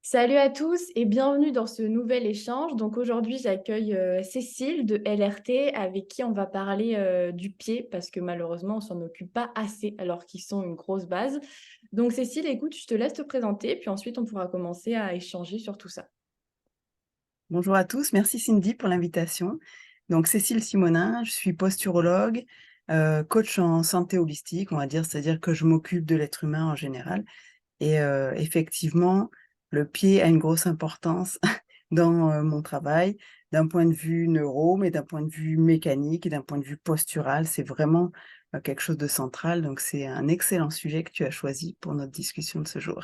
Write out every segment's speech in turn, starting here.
Salut à tous et bienvenue dans ce nouvel échange. Donc aujourd'hui, j'accueille Cécile de LRT avec qui on va parler du pied parce que malheureusement, on s'en occupe pas assez alors qu'ils sont une grosse base. Donc Cécile, écoute, je te laisse te présenter puis ensuite on pourra commencer à échanger sur tout ça. Bonjour à tous, merci Cindy pour l'invitation. Donc Cécile Simonin, je suis posturologue, coach en santé holistique, on va dire, c'est-à-dire que je m'occupe de l'être humain en général. Et effectivement, le pied a une grosse importance dans mon travail, d'un point de vue neuro, mais d'un point de vue mécanique et d'un point de vue postural, c'est vraiment quelque chose de central. Donc c'est un excellent sujet que tu as choisi pour notre discussion de ce jour.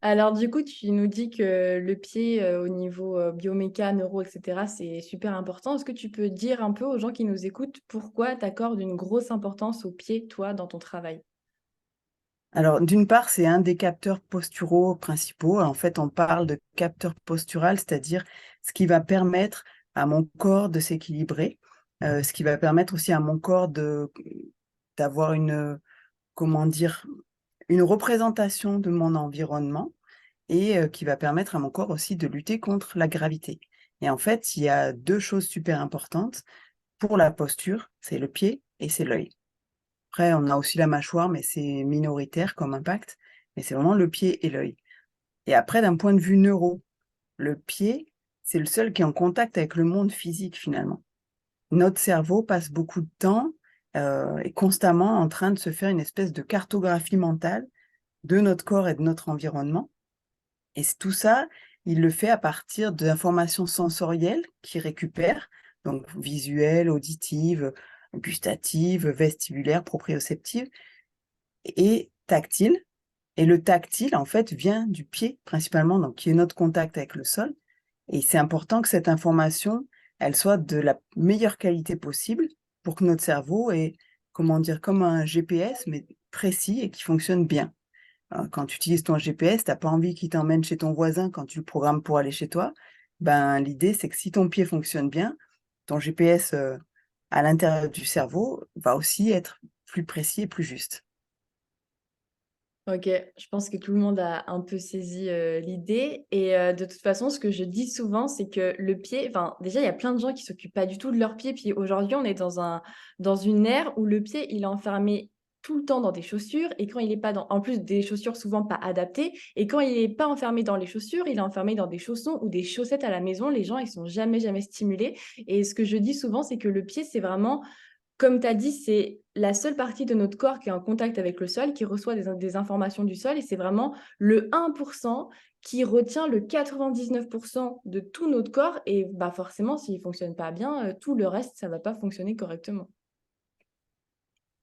Alors du coup, tu nous dis que le pied au niveau bioméca, neuro, etc., c'est super important. Est-ce que tu peux dire un peu aux gens qui nous écoutent pourquoi tu accordes une grosse importance au pied, toi, dans ton travail? Alors, d'une part, c'est un des capteurs posturaux principaux. En fait, on parle de capteur postural, c'est-à-dire ce qui va permettre à mon corps de s'équilibrer, ce qui va permettre aussi à mon corps d'avoir comment dire, une représentation de mon environnement et qui va permettre à mon corps aussi de lutter contre la gravité. Et en fait, il y a 2 choses super importantes pour la posture, c'est le pied et c'est l'œil. Après, on a aussi la mâchoire, mais c'est minoritaire comme impact, mais c'est vraiment le pied et l'œil. Et après, d'un point de vue neuro, le pied, c'est le seul qui est en contact avec le monde physique finalement. Notre cerveau passe beaucoup de temps, est constamment en train de se faire une espèce de cartographie mentale de notre corps et de notre environnement. Et tout ça, il le fait à partir d'informations sensorielles qu'il récupère, donc visuelles, auditives, gustatives, vestibulaires, proprioceptives et tactile. Et le tactile, en fait, vient du pied principalement, donc qui est notre contact avec le sol. Et c'est important que cette information, elle soit de la meilleure qualité possible pour que notre cerveau ait, comment dire, comme un GPS, mais précis et qui fonctionne bien. Quand tu utilises ton GPS, tu as pas envie qu'il t'emmène chez ton voisin quand tu le programmes pour aller chez toi. Ben, l'idée, c'est que si ton pied fonctionne bien, ton GPS, à l'intérieur du cerveau va aussi être plus précis et plus juste. OK, je pense que tout le monde a un peu saisi, l'idée et de toute façon, ce que je dis souvent, c'est que le pied enfin, déjà, il y a plein de gens qui s'occupent pas du tout de leurs pieds, puis aujourd'hui, on est dans une ère où le pied, il est enfermé tout le temps dans des chaussures et quand il est pas dans en plus des chaussures souvent pas adaptées et quand il est pas enfermé dans les chaussures, il est enfermé dans des chaussons ou des chaussettes à la maison. Les gens, ils sont jamais, jamais stimulés et ce que je dis souvent, c'est que le pied, c'est vraiment comme tu as dit, c'est la seule partie de notre corps qui est en contact avec le sol, qui reçoit des informations du sol et c'est vraiment le 1 qui retient le 99 de tout notre corps et bah, forcément, s'il fonctionne pas bien, tout le reste, ça va pas fonctionner correctement.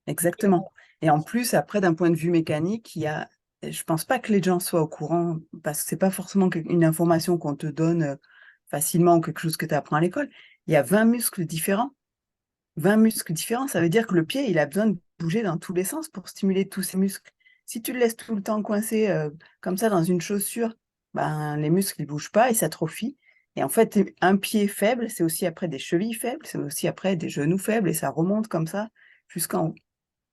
Exactement. Et en plus, après, d'un point de vue mécanique, il y a je pense pas que les gens soient au courant, parce que c'est pas forcément une information qu'on te donne, facilement ou quelque chose que tu apprends à l'école. Il y a 20 muscles différents. 20 muscles différents, ça veut dire que le pied, il a besoin de bouger dans tous les sens pour stimuler tous ses muscles. Si tu le laisses tout le temps coincé, comme ça dans une chaussure, ben, les muscles, ils bougent pas, ils s'atrophient et en fait, un pied faible, c'est aussi après des chevilles faibles, c'est aussi après des genoux faibles et ça remonte comme ça jusqu'en haut.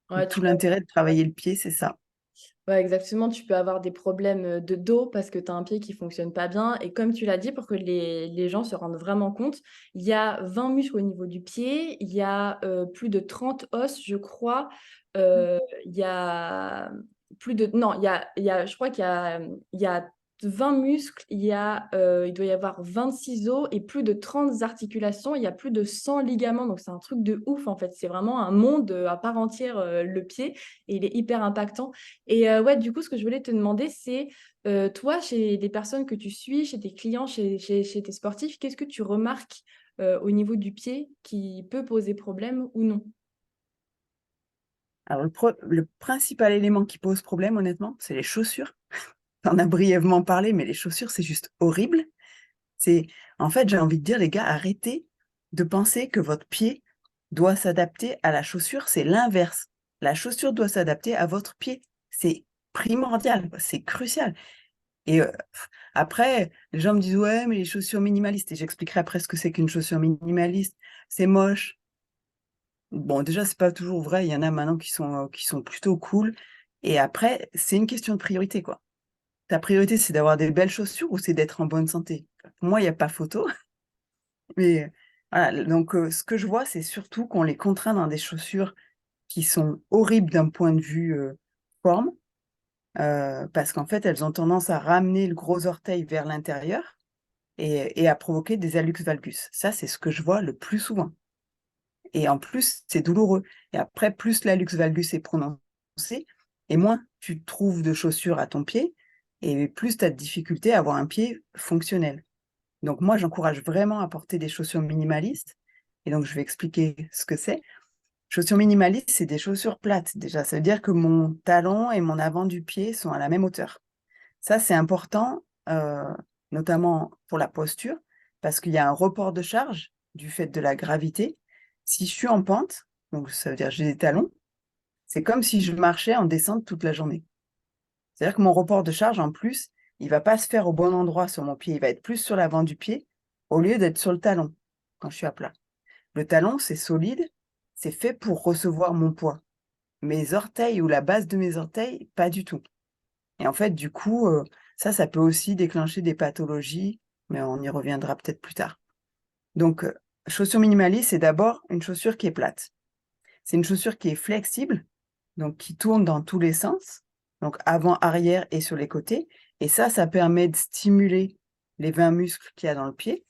Ouais, tu Tout l'intérêt de travailler le pied, c'est ça. Ouais, exactement, tu peux avoir des problèmes, de dos parce que tu as un pied qui fonctionne pas bien et comme tu l'as dit, pour que les gens se rendent vraiment compte, il y a 20 muscles au niveau du pied, il y a, plus de 30 os, je crois, il y a plus de non, il y a je crois qu'il y a, il y a 20 muscles, il doit y avoir 26 os et plus de 30 articulations, il y a plus de 100 ligaments, donc c'est un truc de ouf, en fait. C'est vraiment un monde, à part entière, le pied et il est hyper impactant. Et ouais, du coup, ce que je voulais te demander, c'est, toi, chez les personnes que tu suis, chez tes clients, chez tes sportifs, qu'est-ce que tu remarques, au niveau du pied qui peut poser problème ou non? Alors le principal élément qui pose problème honnêtement, c'est les chaussures. Tu en as brièvement parlé, mais les chaussures, c'est juste horrible. C'est en fait, j'ai envie de dire les gars, arrêtez de penser que votre pied doit s'adapter à la chaussure, c'est l'inverse. La chaussure doit s'adapter à votre pied. C'est primordial, c'est crucial et après, les gens me disent: «Ouais, mais les chaussures minimalistes» et j'expliquerai après ce que c'est qu'une chaussure minimaliste. C'est moche. Bon, déjà, c'est pas toujours vrai, il y en a maintenant qui sont plutôt cool et après, c'est une question de priorité, quoi. ta priorité, c'est d'avoir des belles chaussures ou c'est d'être en bonne santé? Pour moi, il n'y a pas photo. Mais voilà, donc ce que je vois, c'est surtout qu'on les contraint dans des chaussures qui sont horribles d'un point de vue forme, parce qu'en fait, elles ont tendance à ramener le gros orteil vers l'intérieur et à provoquer des hallux valgus. Ça, c'est ce que je vois le plus souvent. Et en plus, c'est douloureux. Et après, plus l'hallux valgus est prononcé, et moins tu trouves de chaussures à ton pied, et plus tu as de difficulté à avoir un pied fonctionnel. Donc moi, j'encourage vraiment à porter des chaussures minimalistes. Et donc, je vais expliquer ce que c'est. Chaussures minimalistes, c'est des chaussures plates déjà. Ça veut dire que mon talon et mon avant du pied sont à la même hauteur. Ça, c'est important, notamment pour la posture, parce qu'il y a un report de charge du fait de la gravité. Si je suis en pente, donc ça veut dire que j'ai des talons, c'est comme si je marchais en descente toute la journée. C'est-à-dire que mon report de charge, en plus, il va pas se faire au bon endroit sur mon pied, il va être plus sur l'avant du pied au lieu d'être sur le talon quand je suis à plat. Le talon, c'est solide, c'est fait pour recevoir mon poids. Mes orteils ou la base de mes orteils, pas du tout. Et en fait, du coup, ça peut aussi déclencher des pathologies, mais on y reviendra peut-être plus tard. Donc, chaussure minimaliste, c'est d'abord une chaussure qui est plate. C'est une chaussure qui est flexible, donc qui tourne dans tous les sens, donc avant, arrière et sur les côtés. Et ça permet de stimuler les 20 muscles qu'il y a dans le pied.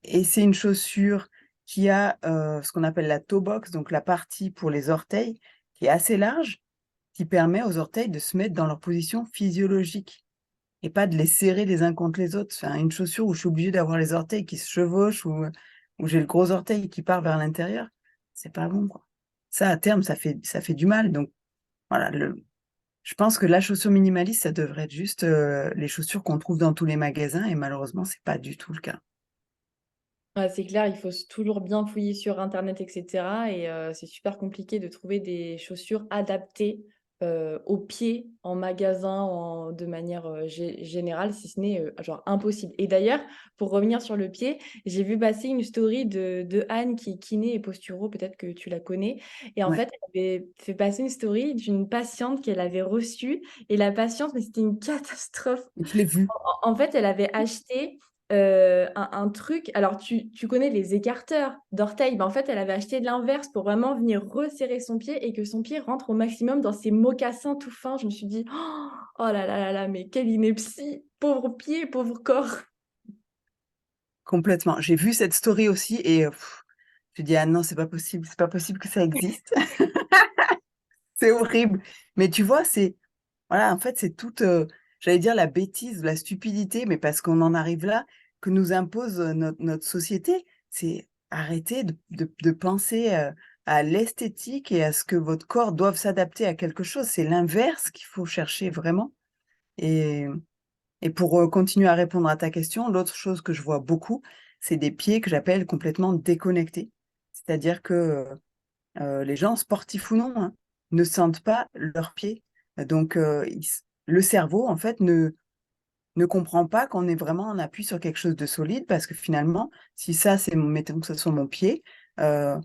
Et c'est une chaussure qui a ce qu'on appelle la toe box, donc la partie pour les orteils, qui est assez large, qui permet aux orteils de se mettre dans leur position physiologique et pas de les serrer les uns contre les autres. Enfin, une chaussure où je suis obligée d'avoir les orteils qui se chevauchent ou où j'ai le gros orteil qui part vers l'intérieur, c'est pas bon, quoi. Ça, à terme, ça fait du mal. Donc, voilà, je pense que la chaussure minimaliste, ça devrait être juste les chaussures qu'on trouve dans tous les magasins et malheureusement, c'est pas du tout le cas. Ouais, c'est clair, il faut toujours bien fouiller sur internet et cetera et c'est super compliqué de trouver des chaussures adaptées, aux pieds en magasin, de manière, générale, si ce n'est, genre impossible et d'ailleurs, pour revenir sur le pied, j'ai vu passer une story de Anne qui est kiné et posturo, peut-être que tu la connais et en Ouais, fait, elle avait fait passer une story d'une patiente qu'elle avait reçue et la patiente, mais c'était une catastrophe. je l'ai vu En fait, elle avait acheté, un truc alors tu connais les écarteurs d'orteils? Bah, en fait, elle avait acheté l'inverse pour vraiment venir resserrer son pied et que son pied rentre au maximum dans ses mocassins tout fins. Je me suis dit: «Oh là là là là, mais quelle ineptie! Pauvre pied, pauvre corps!» complètement. J'ai vu cette story aussi et je dis: «Ah non, c'est pas possible que ça existe». C'est horrible. Mais tu vois, voilà, en fait, c'est toute, j'allais dire la bêtise, la stupidité, mais parce qu'on en arrive là, que nous impose, notre société. C'est arrêter de penser, à l'esthétique et à ce que votre corps doive s'adapter à quelque chose. C'est l'inverse qu'il faut chercher vraiment et pour, continuer à répondre à ta question, l'autre chose que je vois beaucoup, c'est des pieds que j'appelle complètement déconnectés. C'est-à-dire que, les gens, sportifs ou non, hein, ne sentent pas leurs pieds. Donc, le cerveau, en fait, ne comprend pas qu'on est vraiment en appui sur quelque chose de solide parce que finalement, si ça, mettons que ce soit mon pied, heu,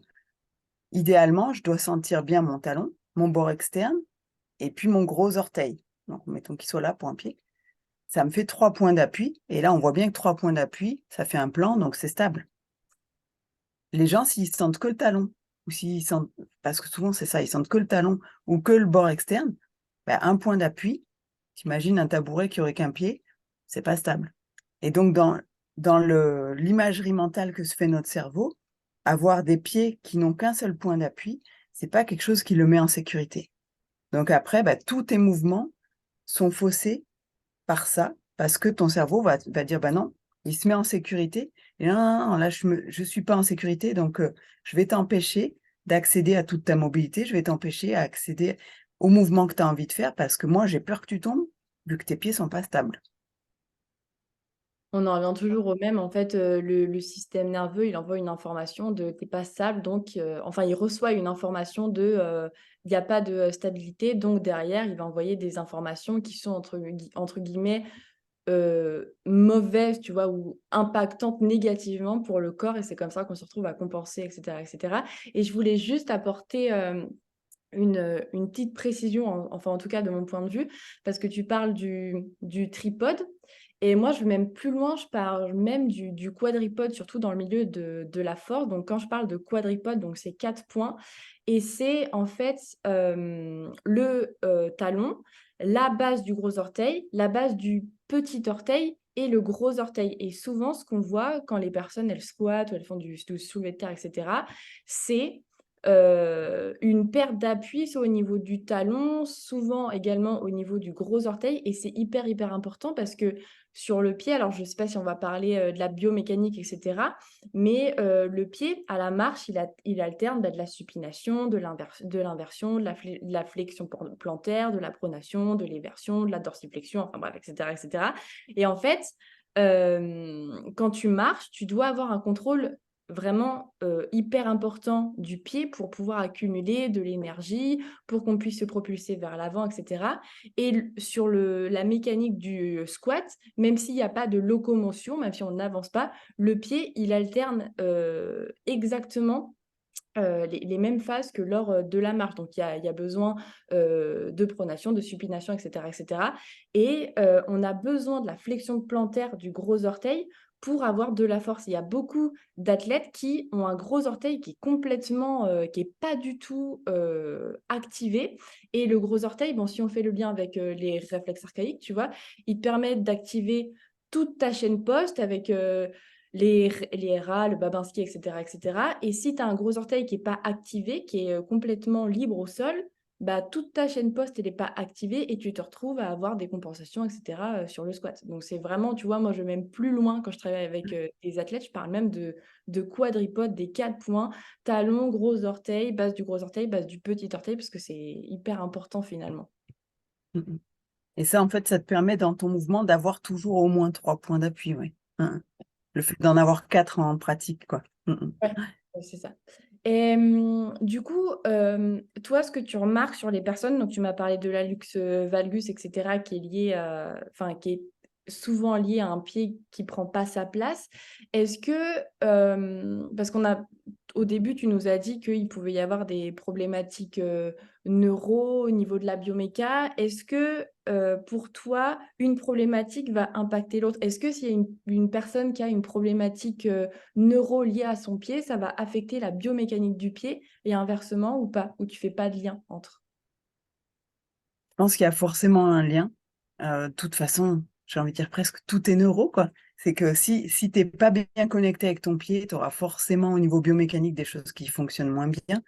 idéalement, je dois sentir bien mon talon, mon bord externe et puis mon gros orteil. Donc, mettons qu'il soit là pour un pied. Ça me fait 3 points d'appui et là, on voit bien que 3 points d'appui, ça fait un plan, donc c'est stable. Les gens, s'ils sentent que le talon ou s'ils sentent parce que souvent c'est ça, ils sentent que le talon ou que le bord externe, bah, un point d'appui, tu imagines un tabouret qui aurait qu'un pied, c'est pas stable et donc dans l'imagerie mentale que se fait notre cerveau, avoir des pieds qui n'ont qu'un seul point d'appui, c'est pas quelque chose qui le met en sécurité. Donc après, bah, tous tes mouvements sont faussés par ça, parce que ton cerveau va dire: «Bah, non, il se met en sécurité et non, non, non, là je suis pas en sécurité donc je vais t'empêcher d'accéder à toute ta mobilité, je vais t'empêcher à accéder au mouvement que tu as envie de faire parce que moi j'ai peur que tu tombes, vu que tes pieds sont pas stables». On en revient toujours au même, en fait, le système nerveux, il envoie une information de: «Tu es pas stable», donc enfin, il reçoit une information de: «Il y a pas de, stabilité», donc derrière, il va envoyer des informations qui sont entre guillemets, mauvaises, tu vois? Ou impactantes négativement pour le corps et c'est comme ça qu'on se retrouve à compenser et cetera et cetera et je voulais juste apporter, une petite précision, enfin en tout cas de mon point de vue, parce que tu parles du tripode. Et moi, je vais même plus loin, je parle même du quadripode, surtout dans le milieu de la force. Donc, quand je parle de quadripode, donc c'est 4 points. Et c'est en fait le talon, la base du gros orteil, la base du petit orteil et le gros orteil. Et souvent, ce qu'on voit quand les personnes, elles squattent ou elles font du soulevé de terre, etc., c'est une perte d'appui, soit au niveau du talon, souvent également au niveau du gros orteil. Et c'est hyper, hyper important parce que sur le pied, alors je ne sais pas si on va parler de la biomécanique, etc., mais le pied, à la marche, il alterne de la supination, de l'inversion, de la flexion plantaire, de la pronation, de l'éversion, de la dorsiflexion, enfin bref, etc., etc. Et en fait, quand tu marches, tu dois avoir un contrôle vraiment hyper important du pied pour pouvoir accumuler de l'énergie, pour qu'on puisse se propulser vers l'avant, etc. Et sur la mécanique du squat, même s'il n'y a pas de locomotion, même si on n'avance pas, le pied, il alterne exactement les mêmes phases que lors de la marche. Donc, il y a besoin de pronation, de supination, etc. etc. Et on a besoin de la flexion plantaire du gros orteil pour avoir de la force. Il y a beaucoup d'athlètes qui ont un gros orteil qui est complètement, qui n'est pas du tout activé. Et le gros orteil, bon, si on fait le lien avec les réflexes archaïques, tu vois, ils te permettent d'activer toute ta chaîne poste avec les RA, le Babinski, etc., etc. Et si tu as un gros orteil qui n'est pas activé, qui est complètement libre au sol, bah, toute ta chaîne poste, elle n'est pas activée et tu te retrouves à avoir des compensations, etc., sur le squat. Donc, c'est vraiment, tu vois, moi, je vais même plus loin quand je travaille avec des athlètes. Je parle même de quadripode, des 4 points, talon, gros orteil, base du gros orteil, base du petit orteil, parce que c'est hyper important finalement. Mm, mm. Et ça, en fait, ça te permet dans ton mouvement d'avoir toujours au moins 3 points d'appui, oui. Le fait d'en avoir 4 en pratique, quoi. Ouais, c'est ça. Et du coup, toi, ce que tu remarques sur les personnes, donc tu m'as parlé de l'hallux valgus, etc., qui est lié enfin, qui est souvent lié à un pied qui prend pas sa place. Est-ce que, parce qu'on a, au début, tu nous as dit qu'il pouvait y avoir des problématiques neuro au niveau de la bioméca. Est-ce que pour toi, une problématique va impacter l'autre? Est-ce que s'il y a une personne qui a une problématique neuro lié à son pied, ça va affecter la biomécanique du pied et inversement ou pas, ou tu fais pas de lien entre? Je pense qu'il y a forcément un lien. De toute façon, j'ai envie de dire presque tout est neuro, quoi. C'est que si tu n'es pas bien connecté avec ton pied, tu auras forcément au niveau biomécanique des choses qui fonctionnent moins bien.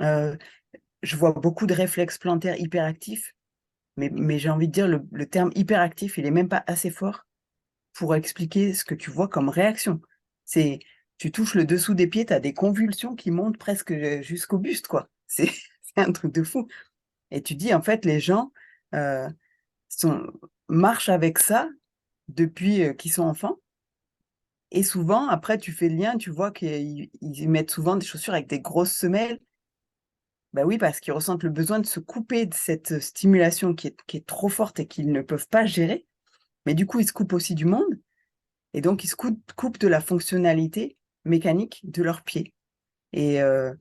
Euh, je vois beaucoup de réflexes plantaires hyperactifs, mais j'ai envie de dire le terme hyperactif, il est même pas assez fort pour expliquer ce que tu vois comme réaction. C'est, tu touches le dessous des pieds, tu as des convulsions qui montent presque jusqu'au buste, quoi. C'est un truc de fou. Et tu dis, en fait, les gens euh, sont, marchent avec ça depuis qu'ils sont enfants. Et souvent, après, tu fais le lien, tu vois qu'ils mettent souvent des chaussures avec des grosses semelles. Ben oui, parce qu'ils ressentent le besoin de se couper de cette stimulation qui est trop forte et qu'ils ne peuvent pas gérer. Mais du coup, ils se coupent aussi du monde. Et donc, ils se coupent de la fonctionnalité mécanique de leurs pieds. Et, euh,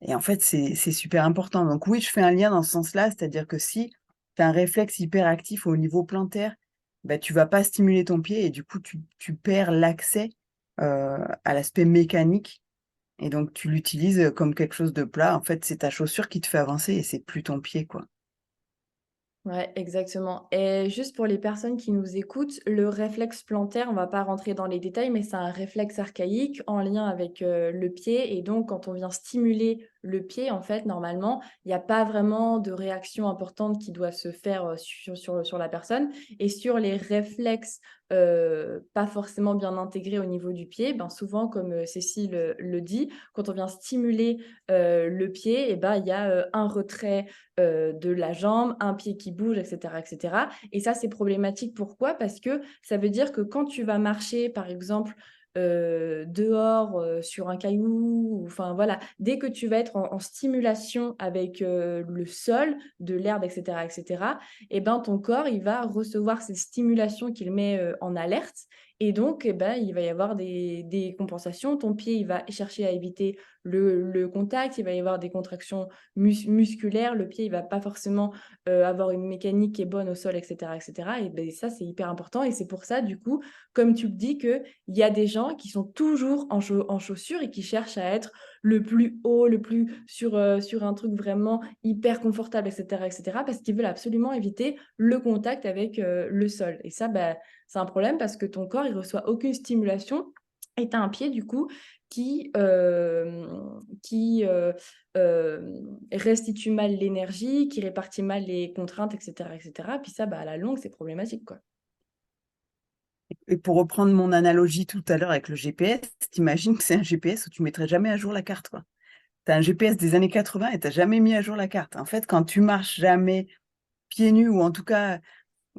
et en fait, c'est super important. Donc oui, je fais un lien dans ce sens-là, c'est-à-dire que si tu as un réflexe hyperactif au niveau plantaire, bah, tu vas pas stimuler ton pied et du coup, tu perds l'accès à l'aspect mécanique et donc tu l'utilises comme quelque chose de plat. En fait, c'est ta chaussure qui te fait avancer et c'est plus ton pied, quoi. Ouais, exactement. Et juste pour les personnes qui nous écoutent, le réflexe plantaire, on va pas rentrer dans les détails, mais c'est un réflexe archaïque en lien avec le pied. Et donc, quand on vient stimuler le pied, en fait, normalement, il n'y a pas vraiment de réaction importante qui doit se faire sur la personne. Et sur les réflexes pas forcément bien intégrés au niveau du pied, ben souvent, comme Cécile le dit, quand on vient stimuler le pied, et ben, il y a un retrait de la jambe, un pied qui bouge, etc., etc. Et ça, c'est problématique. Pourquoi? Parce que ça veut dire que quand tu vas marcher, par exemple, dehors, sur un caillou, enfin voilà, dès que tu vas être en stimulation avec le sol, de l'herbe, etc., etc., et ben ton corps, il va recevoir ces stimulations qu'il met en alerte. Et donc, eh ben, il va y avoir des compensations. Ton pied, il va chercher à éviter le contact. Il va y avoir des contractions musculaires. Le pied, il va pas forcément avoir une mécanique qui est bonne au sol, etc., etc. Et ben, ça, c'est hyper important. Et c'est pour ça, du coup, comme tu le dis, qu'il y a des gens qui sont toujours en chaussures et qui cherchent à être le plus haut, le plus sur un truc vraiment hyper confortable, etc., etc., parce qu'ils veulent absolument éviter le contact avec le sol. Et ça, bah, c'est un problème parce que ton corps, il reçoit aucune stimulation et tu as un pied, du coup, qui restitue mal l'énergie, qui répartit mal les contraintes, etc., etc. Puis ça, bah, à la longue, c'est problématique, quoi. Et pour reprendre mon analogie tout à l'heure avec le GPS, t'imagines que c'est un GPS où tu mettrais jamais à jour la carte, quoi. Tu as un GPS des années 80 et tu jamais mis à jour la carte. En fait, quand tu marches jamais pieds nus ou en tout cas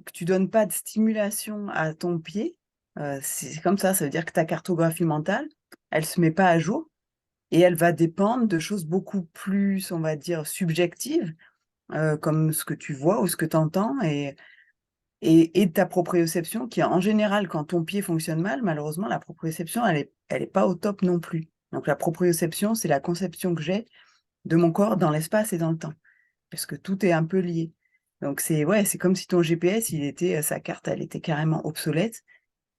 que tu donnes pas de stimulation à ton pied, c'est comme ça veut dire que ta cartographie mentale, elle se met pas à jour et elle va dépendre de choses beaucoup plus, on va dire, subjectives, comme ce que tu vois ou ce que tu entends et de ta proprioception qui, en général, quand ton pied fonctionne mal, malheureusement, la proprioception, elle est pas au top non plus. Donc la proprioception, c'est la conception que j'ai de mon corps dans l'espace et dans le temps, parce que tout est un peu lié. Donc c'est comme si ton GPS, sa carte, elle était carrément obsolète,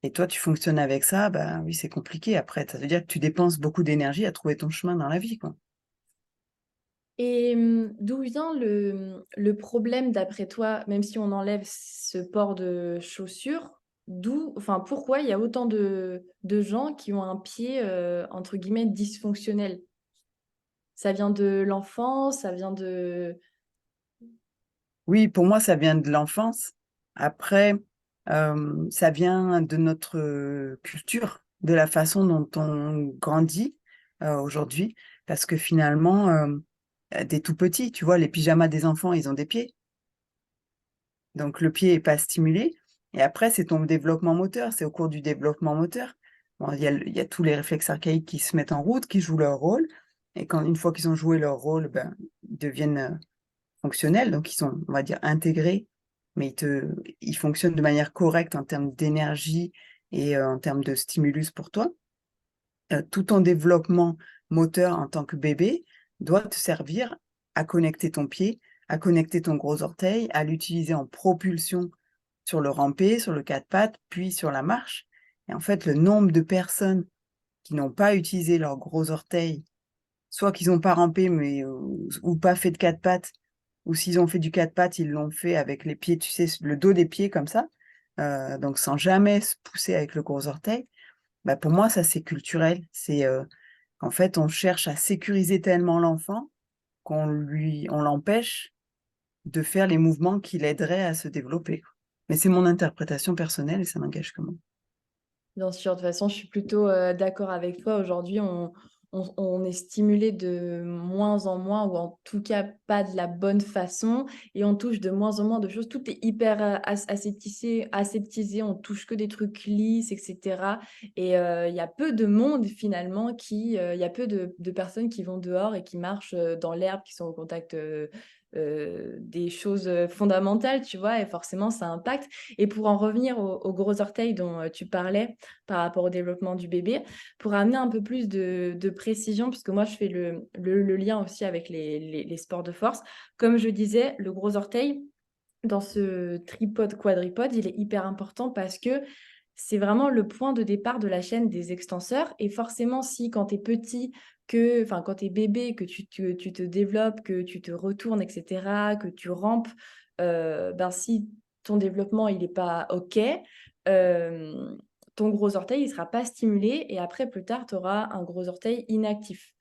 et toi, tu fonctionnes avec ça, bah oui, c'est compliqué après. Ça veut dire que tu dépenses beaucoup d'énergie à trouver ton chemin dans la vie, quoi. Et d'où vient le problème d'après toi, même si on enlève ce port de chaussures, enfin, pourquoi il y a autant de gens qui ont un pied, entre guillemets, dysfonctionnel? Ça vient de l'enfance, ça vient de... Oui, pour moi, ça vient de l'enfance. Après, ça vient de notre culture, de la façon dont on grandit aujourd'hui, parce que finalement, des tout petits, tu vois, les pyjamas des enfants, ils ont des pieds. Donc, le pied n'est pas stimulé. Et après, c'est ton développement moteur. C'est au cours du développement moteur. Bon, il y a tous les réflexes archaïques qui se mettent en route, qui jouent leur rôle. Et une fois qu'ils ont joué leur rôle, ben, ils deviennent fonctionnels. Donc, ils sont, on va dire, intégrés. Mais ils fonctionnent de manière correcte en termes d'énergie et en termes de stimulus pour toi. Tout ton développement moteur en tant que bébé doit te servir à connecter ton pied, à connecter ton gros orteil, à l'utiliser en propulsion sur le rampé, sur le quatre pattes, puis sur la marche. Et en fait, le nombre de personnes qui n'ont pas utilisé leur gros orteil, soit qu'ils n'ont pas rampé, ou pas fait de quatre pattes, ou s'ils ont fait du quatre pattes, ils l'ont fait avec les pieds, tu sais, le dos des pieds comme ça, donc sans jamais se pousser avec le gros orteil. Bah, pour moi, ça, c'est culturel. En fait, on cherche à sécuriser tellement l'enfant on l'empêche de faire les mouvements qui l'aideraient à se développer, quoi. Mais c'est mon interprétation personnelle et ça n'engage que moi. Bien sûr, de toute façon, je suis plutôt d'accord avec toi. Aujourd'hui, on est stimulé de moins en moins, ou en tout cas pas de la bonne façon, et on touche de moins en moins de choses. Tout est hyper aseptisé, on touche que des trucs lisses, etc. Et il y a peu de monde finalement il y a peu de personnes qui vont dehors et qui marchent dans l'herbe, qui sont au contact des choses fondamentales, tu vois, et forcément, ça impacte. Et pour en revenir au gros orteil dont tu parlais, par rapport au développement du bébé, pour amener un peu plus de précision, puisque moi, je fais le lien aussi avec les sports de force. Comme je disais, le gros orteil, dans ce tripode quadripode, il est hyper important parce que c'est vraiment le point de départ de la chaîne des extenseurs. Et forcément, si quand tu es petit, enfin quand tu es bébé, que tu te développes, que tu te retournes, etc., que tu rampes, ben si ton développement il n'est pas OK, euh, ton gros orteil il ne sera pas stimulé et après, plus tard, tu auras un gros orteil inactif.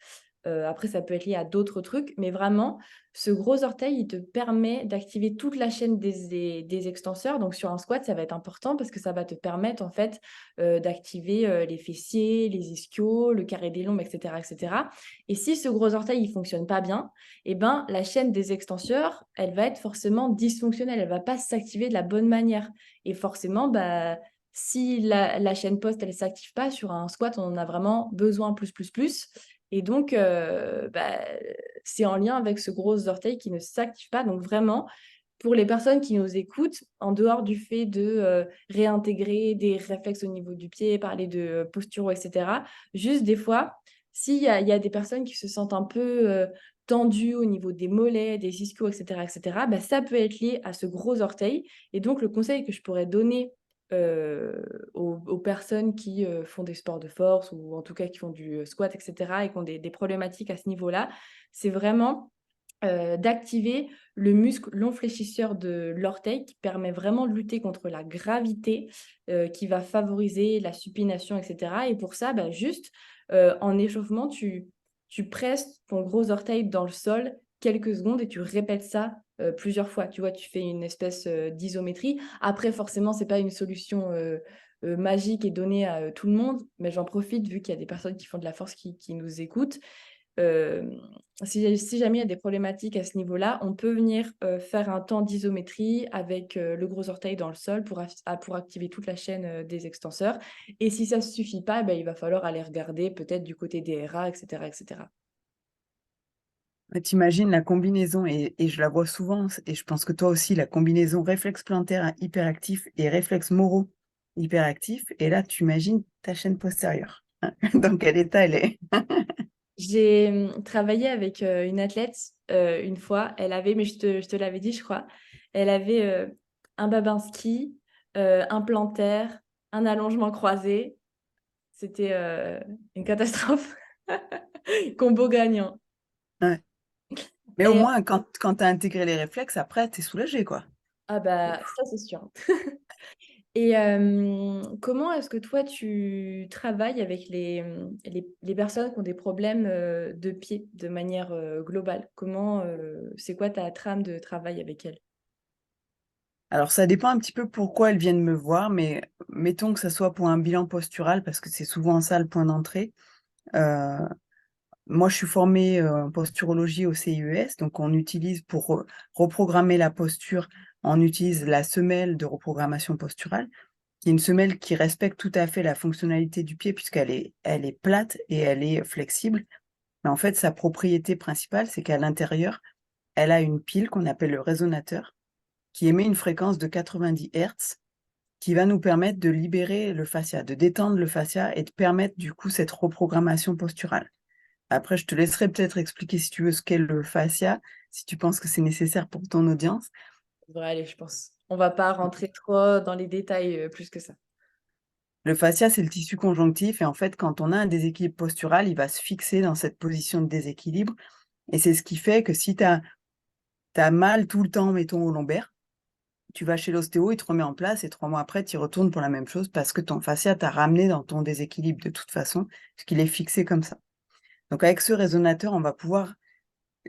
Après, ça peut être lié à d'autres trucs, mais vraiment, ce gros orteil, il te permet d'activer toute la chaîne des extenseurs. Donc, sur un squat, ça va être important parce que ça va te permettre, en fait, d'activer les fessiers, les ischios, le carré des lombes, etc., etc. Et si ce gros orteil, il fonctionne pas bien, eh ben, la chaîne des extenseurs, elle va être forcément dysfonctionnelle. Elle va pas s'activer de la bonne manière. Et forcément, bah, si la chaîne poste, elle s'active pas sur un squat, on en a vraiment besoin plus, plus, plus. Et donc, bah, c'est en lien avec ce gros orteil qui ne s'active pas. Donc, vraiment, pour les personnes qui nous écoutent, en dehors du fait de réintégrer des réflexes au niveau du pied, parler de posturaux, etc., juste des fois, il y a des personnes qui se sentent un peu tendues au niveau des mollets, des ischios, etc., bah, ça peut être lié à ce gros orteil. Et donc, le conseil que je pourrais donner aux personnes qui font des sports de force ou en tout cas qui font du squat, etc., et qui ont des problématiques à ce niveau-là, c'est vraiment d'activer le muscle long fléchisseur de l'orteil qui permet vraiment de lutter contre la gravité, qui va favoriser la supination, etc. Et pour ça, bah, juste en échauffement, tu presses ton gros orteil dans le sol quelques secondes et tu répètes ça plusieurs fois. Tu vois, tu fais une espèce d'isométrie. Après, forcément, c'est pas une solution magique et donnée à tout le monde, mais j'en profite vu qu'il y a des personnes qui font de la force qui nous écoutent. Euh, si jamais il y a des problématiques à ce niveau-là, on peut venir faire un temps d'isométrie avec le gros orteil dans le sol pour activer toute la chaîne des extenseurs. Et si ça ne suffit pas, ben, il va falloir aller regarder peut-être du côté des RA, etc., etc. T'imagines la combinaison, et je la vois souvent, et je pense que toi aussi, la combinaison réflexe plantaire hyperactif et réflexe moraux hyperactif, et là, tu imagines ta chaîne postérieure. Dans quel état elle est? J'ai travaillé avec une athlète une fois. Elle avait, mais je te l'avais dit, je crois, elle avait un Babinski, un plantaire, un allongement croisé. C'était une catastrophe. Combo gagnant. Ouais. Mais au Et moins, quand tu as intégré les réflexes, après, tu es soulagé, quoi. ah bah ça c'est sûr. Et comment est-ce que toi tu travailles avec les personnes qui ont des problèmes de pied de manière globale? Comment c'est quoi ta trame de travail avec elles? Alors, ça dépend un petit peu pourquoi elles viennent me voir, mais mettons que ça soit pour un bilan postural, parce que c'est souvent ça le point d'entrée. Euh, Moi, je suis formée en posturologie au CIES, donc on utilise pour reprogrammer la posture, on utilise la semelle de reprogrammation posturale, qui est une semelle qui respecte tout à fait la fonctionnalité du pied elle est plate et elle est flexible. Mais en fait, sa propriété principale, c'est qu'à l'intérieur, elle a une pile qu'on appelle le résonateur, qui émet une fréquence de 90 Hertz, qui va nous permettre de libérer le fascia, de détendre le fascia et de permettre du coup cette reprogrammation posturale. Après, je te laisserai peut-être expliquer si tu veux ce qu'est le fascia, si tu penses que c'est nécessaire pour ton audience. Ça devrait aller, je pense. On va pas rentrer trop dans les détails plus que ça. Le fascia, c'est le tissu conjonctif et en fait, quand on a un déséquilibre postural, il va se fixer dans cette position de déséquilibre. Et c'est ce qui fait que si tu as mal tout le temps, mettons, au lombaire, tu vas chez l'ostéo, il te remet en place et 3 mois après, tu y retournes pour la même chose parce que ton fascia t'a ramené dans ton déséquilibre de toute façon, parce qu'il est fixé comme ça. Donc avec ce résonateur, on va pouvoir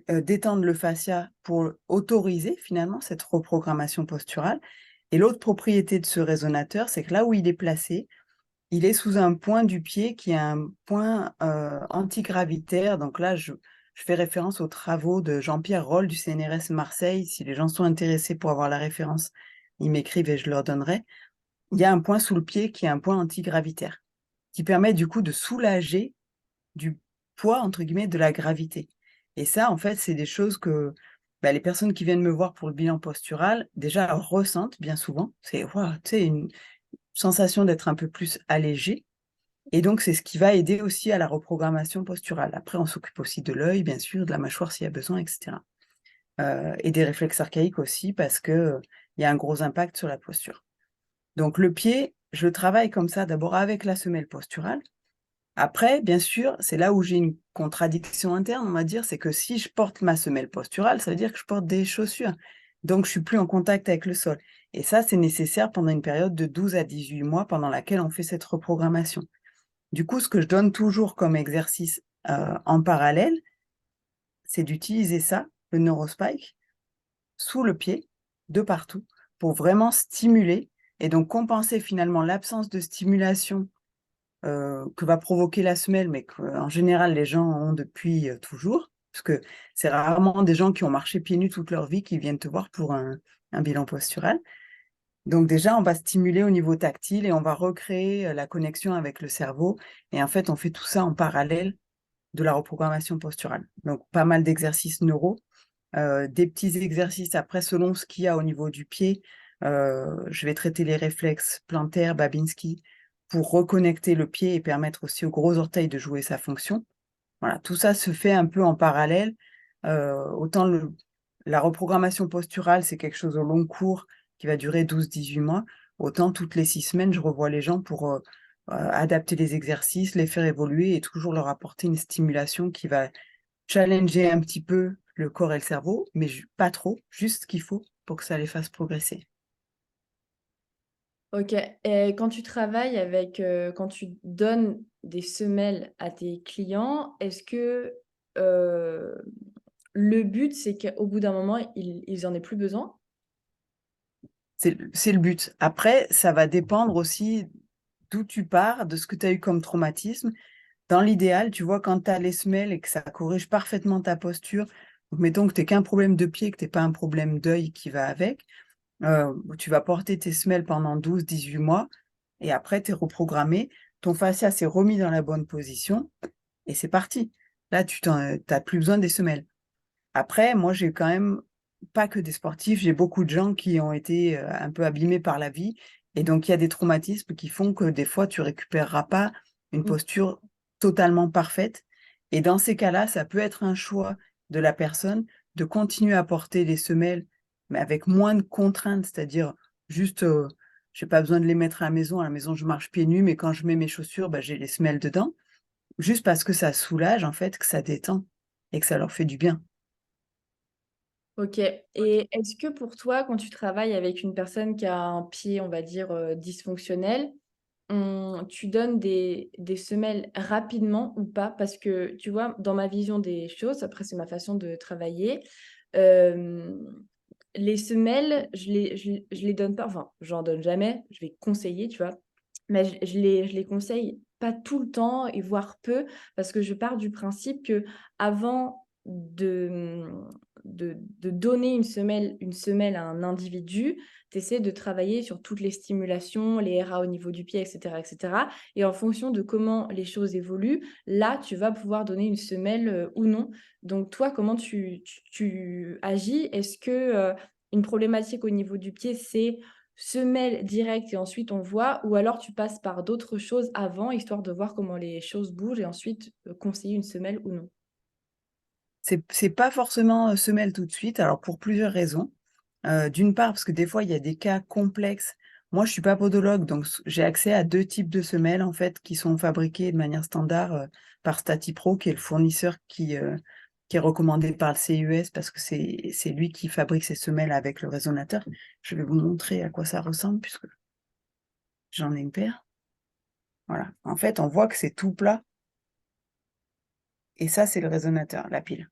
détendre le fascia pour autoriser finalement cette reprogrammation posturale. Et l'autre propriété de ce résonateur, c'est que là où il est placé, il est sous un point du pied qui est un point antigravitaire. Donc là, je fais référence aux travaux de Jean-Pierre Roll du CNRS Marseille. Si les gens sont intéressés pour avoir la référence, ils m'écrivent et je leur donnerai. Il y a un point sous le pied qui est un point antigravitaire, qui permet du coup de soulager du poids, entre guillemets, de la gravité. Et ça, en fait, c'est des choses que les personnes qui viennent me voir pour le bilan postural, déjà, ressentent bien souvent. C'est une sensation d'être un peu plus allégé. Et donc, c'est ce qui va aider aussi à la reprogrammation posturale. Après, on s'occupe aussi de l'œil, bien sûr, de la mâchoire s'il y a besoin, etc. Et des réflexes archaïques aussi, parce que il y a un gros impact sur la posture. Donc, le pied, je travaille comme ça, d'abord avec la semelle posturale. Après, bien sûr, c'est là où j'ai une contradiction interne, on va dire, c'est que si je porte ma semelle posturale, ça veut dire que je porte des chaussures. Donc, je suis plus en contact avec le sol. Et ça, c'est nécessaire pendant une période de 12 à 18 mois pendant laquelle on fait cette reprogrammation. Du coup, ce que je donne toujours comme exercice en parallèle, c'est d'utiliser ça, le neurospike, sous le pied, de partout, pour vraiment stimuler et donc compenser finalement l'absence de stimulation que va provoquer la semelle, mais qu'en général, les gens ont depuis toujours, parce que c'est rarement des gens qui ont marché pieds nus toute leur vie qui viennent te voir pour un bilan postural. Donc déjà, on va stimuler au niveau tactile et on va recréer la connexion avec le cerveau. Et en fait, on fait tout ça en parallèle de la reprogrammation posturale. Donc, pas mal d'exercices neuro des petits exercices après selon ce qu'il y a au niveau du pied. Je vais traiter les réflexes plantaires, Babinski, pour reconnecter le pied et permettre aussi au gros orteil de jouer sa fonction. Voilà, tout ça se fait un peu en parallèle. Autant la reprogrammation posturale, c'est quelque chose au long cours qui va durer 12-18 mois. Autant toutes les 6 semaines, je revois les gens pour adapter les exercices, les faire évoluer et toujours leur apporter une stimulation qui va challenger un petit peu le corps et le cerveau, mais pas trop, juste ce qu'il faut pour que ça les fasse progresser. OK, et quand tu travailles avec, quand tu donnes des semelles à tes clients, est-ce que, heu, le but, c'est qu'au bout d'un moment, ils en aient plus besoin? C'est le but. Après, ça va dépendre aussi d'où tu pars, de ce que tu as eu comme traumatisme. Dans l'idéal, tu vois, quand tu as les semelles et que ça corrige parfaitement ta posture, donc mettons que tu qu'un problème de pied, que tu pas un problème d'œil qui va avec, tu vas porter tes semelles pendant 12-18 mois et après tu es reprogrammé. Ton fascia s'est remis dans la bonne position et c'est parti. Là, tu plus besoin des semelles. Après, moi, j'ai quand même pas que des sportifs, j'ai beaucoup de gens qui ont été, un peu abîmés par la vie et donc il y a des traumatismes qui font que des fois tu récupéreras pas une Mmh. posture totalement parfaite et dans ces cas-là, ça peut être un choix de la personne de continuer à porter les semelles, mais avec moins de contraintes, c'est-à-dire juste, j'ai pas besoin de les mettre à la maison. À la maison, je marche pieds nus, mais quand je mets mes chaussures, bah, j'ai les semelles dedans. Juste parce que ça soulage en fait, que ça détend et que ça leur fait du bien. OK, et est-ce que pour toi, quand tu travailles avec une personne qui a un pied, on va dire, dysfonctionnel, tu donnes des semelles rapidement ou pas? Parce que, tu vois, dans ma vision des choses, après c'est ma façon de travailler, hem, les semelles, je les donne pas, enfin, j'en donne jamais, je vais conseiller, tu vois? Mais je les conseille pas tout le temps et voire peu, parce que je pars du principe qu'avant de donner une semelle à un individu, tu essaies de travailler sur toutes les stimulations, les RA au niveau du pied, et cetera, et en fonction de comment les choses évoluent, là, tu vas pouvoir donner une semelle, ou non. Donc toi, comment tu agis? Est-ce que, une problématique au niveau du pied, c'est semelle directe et ensuite on voit, ou alors tu passes par d'autres choses avant, histoire de voir comment les choses bougent et ensuite, conseiller une semelle ou non? C'est pas forcément, semelle tout de suite, alors pour plusieurs raisons. D'une part, parce que des fois, il y a des cas complexes. Moi, je suis pas podologue, donc j'ai accès à 2 types de semelles, en fait, qui sont fabriquées de manière standard, par StatiPro, qui est le fournisseur qui est recommandé par le CUS parce que c'est lui qui fabrique ces semelles avec le résonateur. Je vais vous montrer à quoi ça ressemble puisque j'en ai une paire. Voilà. En fait, on voit que c'est tout plat et ça, c'est le résonateur, la pile.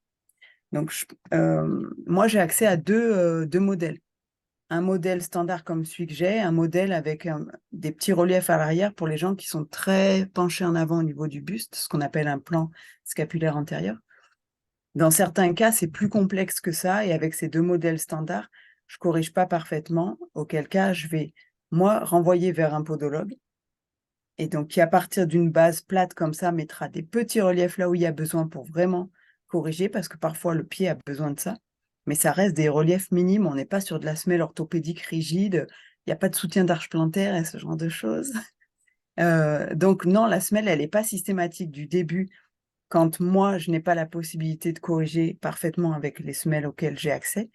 Donc moi, j'ai accès à 2 modèles. Un modèle standard comme celui que j'ai, un modèle avec, des petits reliefs à l'arrière pour les gens qui sont très penchés en avant au niveau du buste, ce qu'on appelle un plan scapulaire antérieur. Dans certains cas, c'est plus complexe que ça et avec ces 2 modèles standards, je corrige pas parfaitement, auquel cas je vais, moi, renvoyer vers un podologue et donc qui, à partir d'une base plate comme ça, mettra des petits reliefs là où il y a besoin pour vraiment corriger, parce que parfois le pied a besoin de ça. Mais ça reste des reliefs minimes, on n'est pas sur de la semelle orthopédique rigide, il y a pas de soutien d'arche plantaire et ce genre de choses. Donc non, la semelle, elle est pas systématique du début quand moi, je n'ai pas la possibilité de corriger parfaitement avec les semelles auxquelles j'ai accès.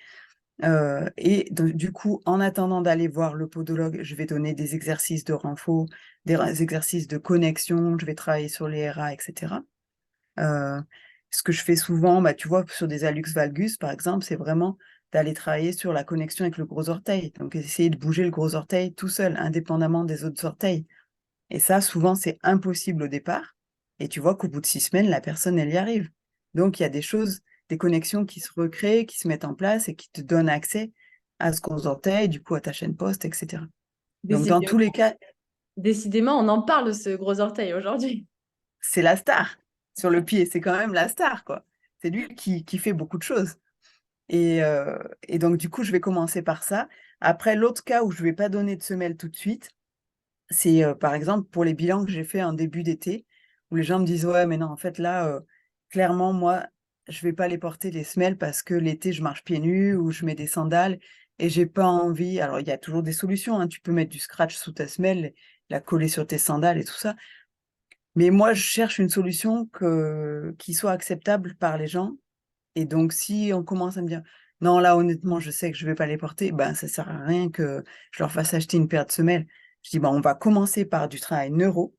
Et donc du coup, en attendant d'aller voir le podologue, je vais donner des exercices de renfort, des exercices de connexion, je vais travailler sur les RA et cetera. Heu, Ce que je fais souvent, bah, tu vois, sur des hallux valgus, par exemple, c'est vraiment d'aller travailler sur la connexion avec le gros orteil. Donc essayer de bouger le gros orteil tout seul, indépendamment des autres orteils. Et ça, souvent, c'est impossible au départ. Et tu vois qu'au bout de 6 semaines, la personne, elle y arrive. Donc, il y a des choses, des connexions qui se recréent, qui se mettent en place et qui te donnent accès à ce gros orteil, du coup, à ta chaîne poste, et cetera. Donc, dans Décidément tous les cas, décidément, on en parle de ce gros orteil aujourd'hui. c'est la star sur le pied. C'est quand même la star, quoi. C'est lui qui fait beaucoup de choses. Et donc, du coup, je vais commencer par ça. Après, l'autre cas où je vais pas donner de semelle tout de suite, c'est, par exemple, pour les bilans que j'ai fait en début d'été, où les gens me disent: «Ouais, mais non, en fait, là, clairement, moi, je vais pas les porter les semelles parce que l'été, je marche pieds nus ou je mets des sandales et j'ai pas envie. Alors, il y a toujours des solutions, hein. Tu peux mettre du scratch sous ta semelle, la coller sur tes sandales et tout ça. Mais moi, je cherche une solution qui soit acceptable par les gens. Et donc, si on commence à me dire, non, là, honnêtement, je sais que je vais pas les porter, ben, ça sert à rien que je leur fasse acheter une paire de semelles. Je dis, ben, on va commencer par du travail neuro.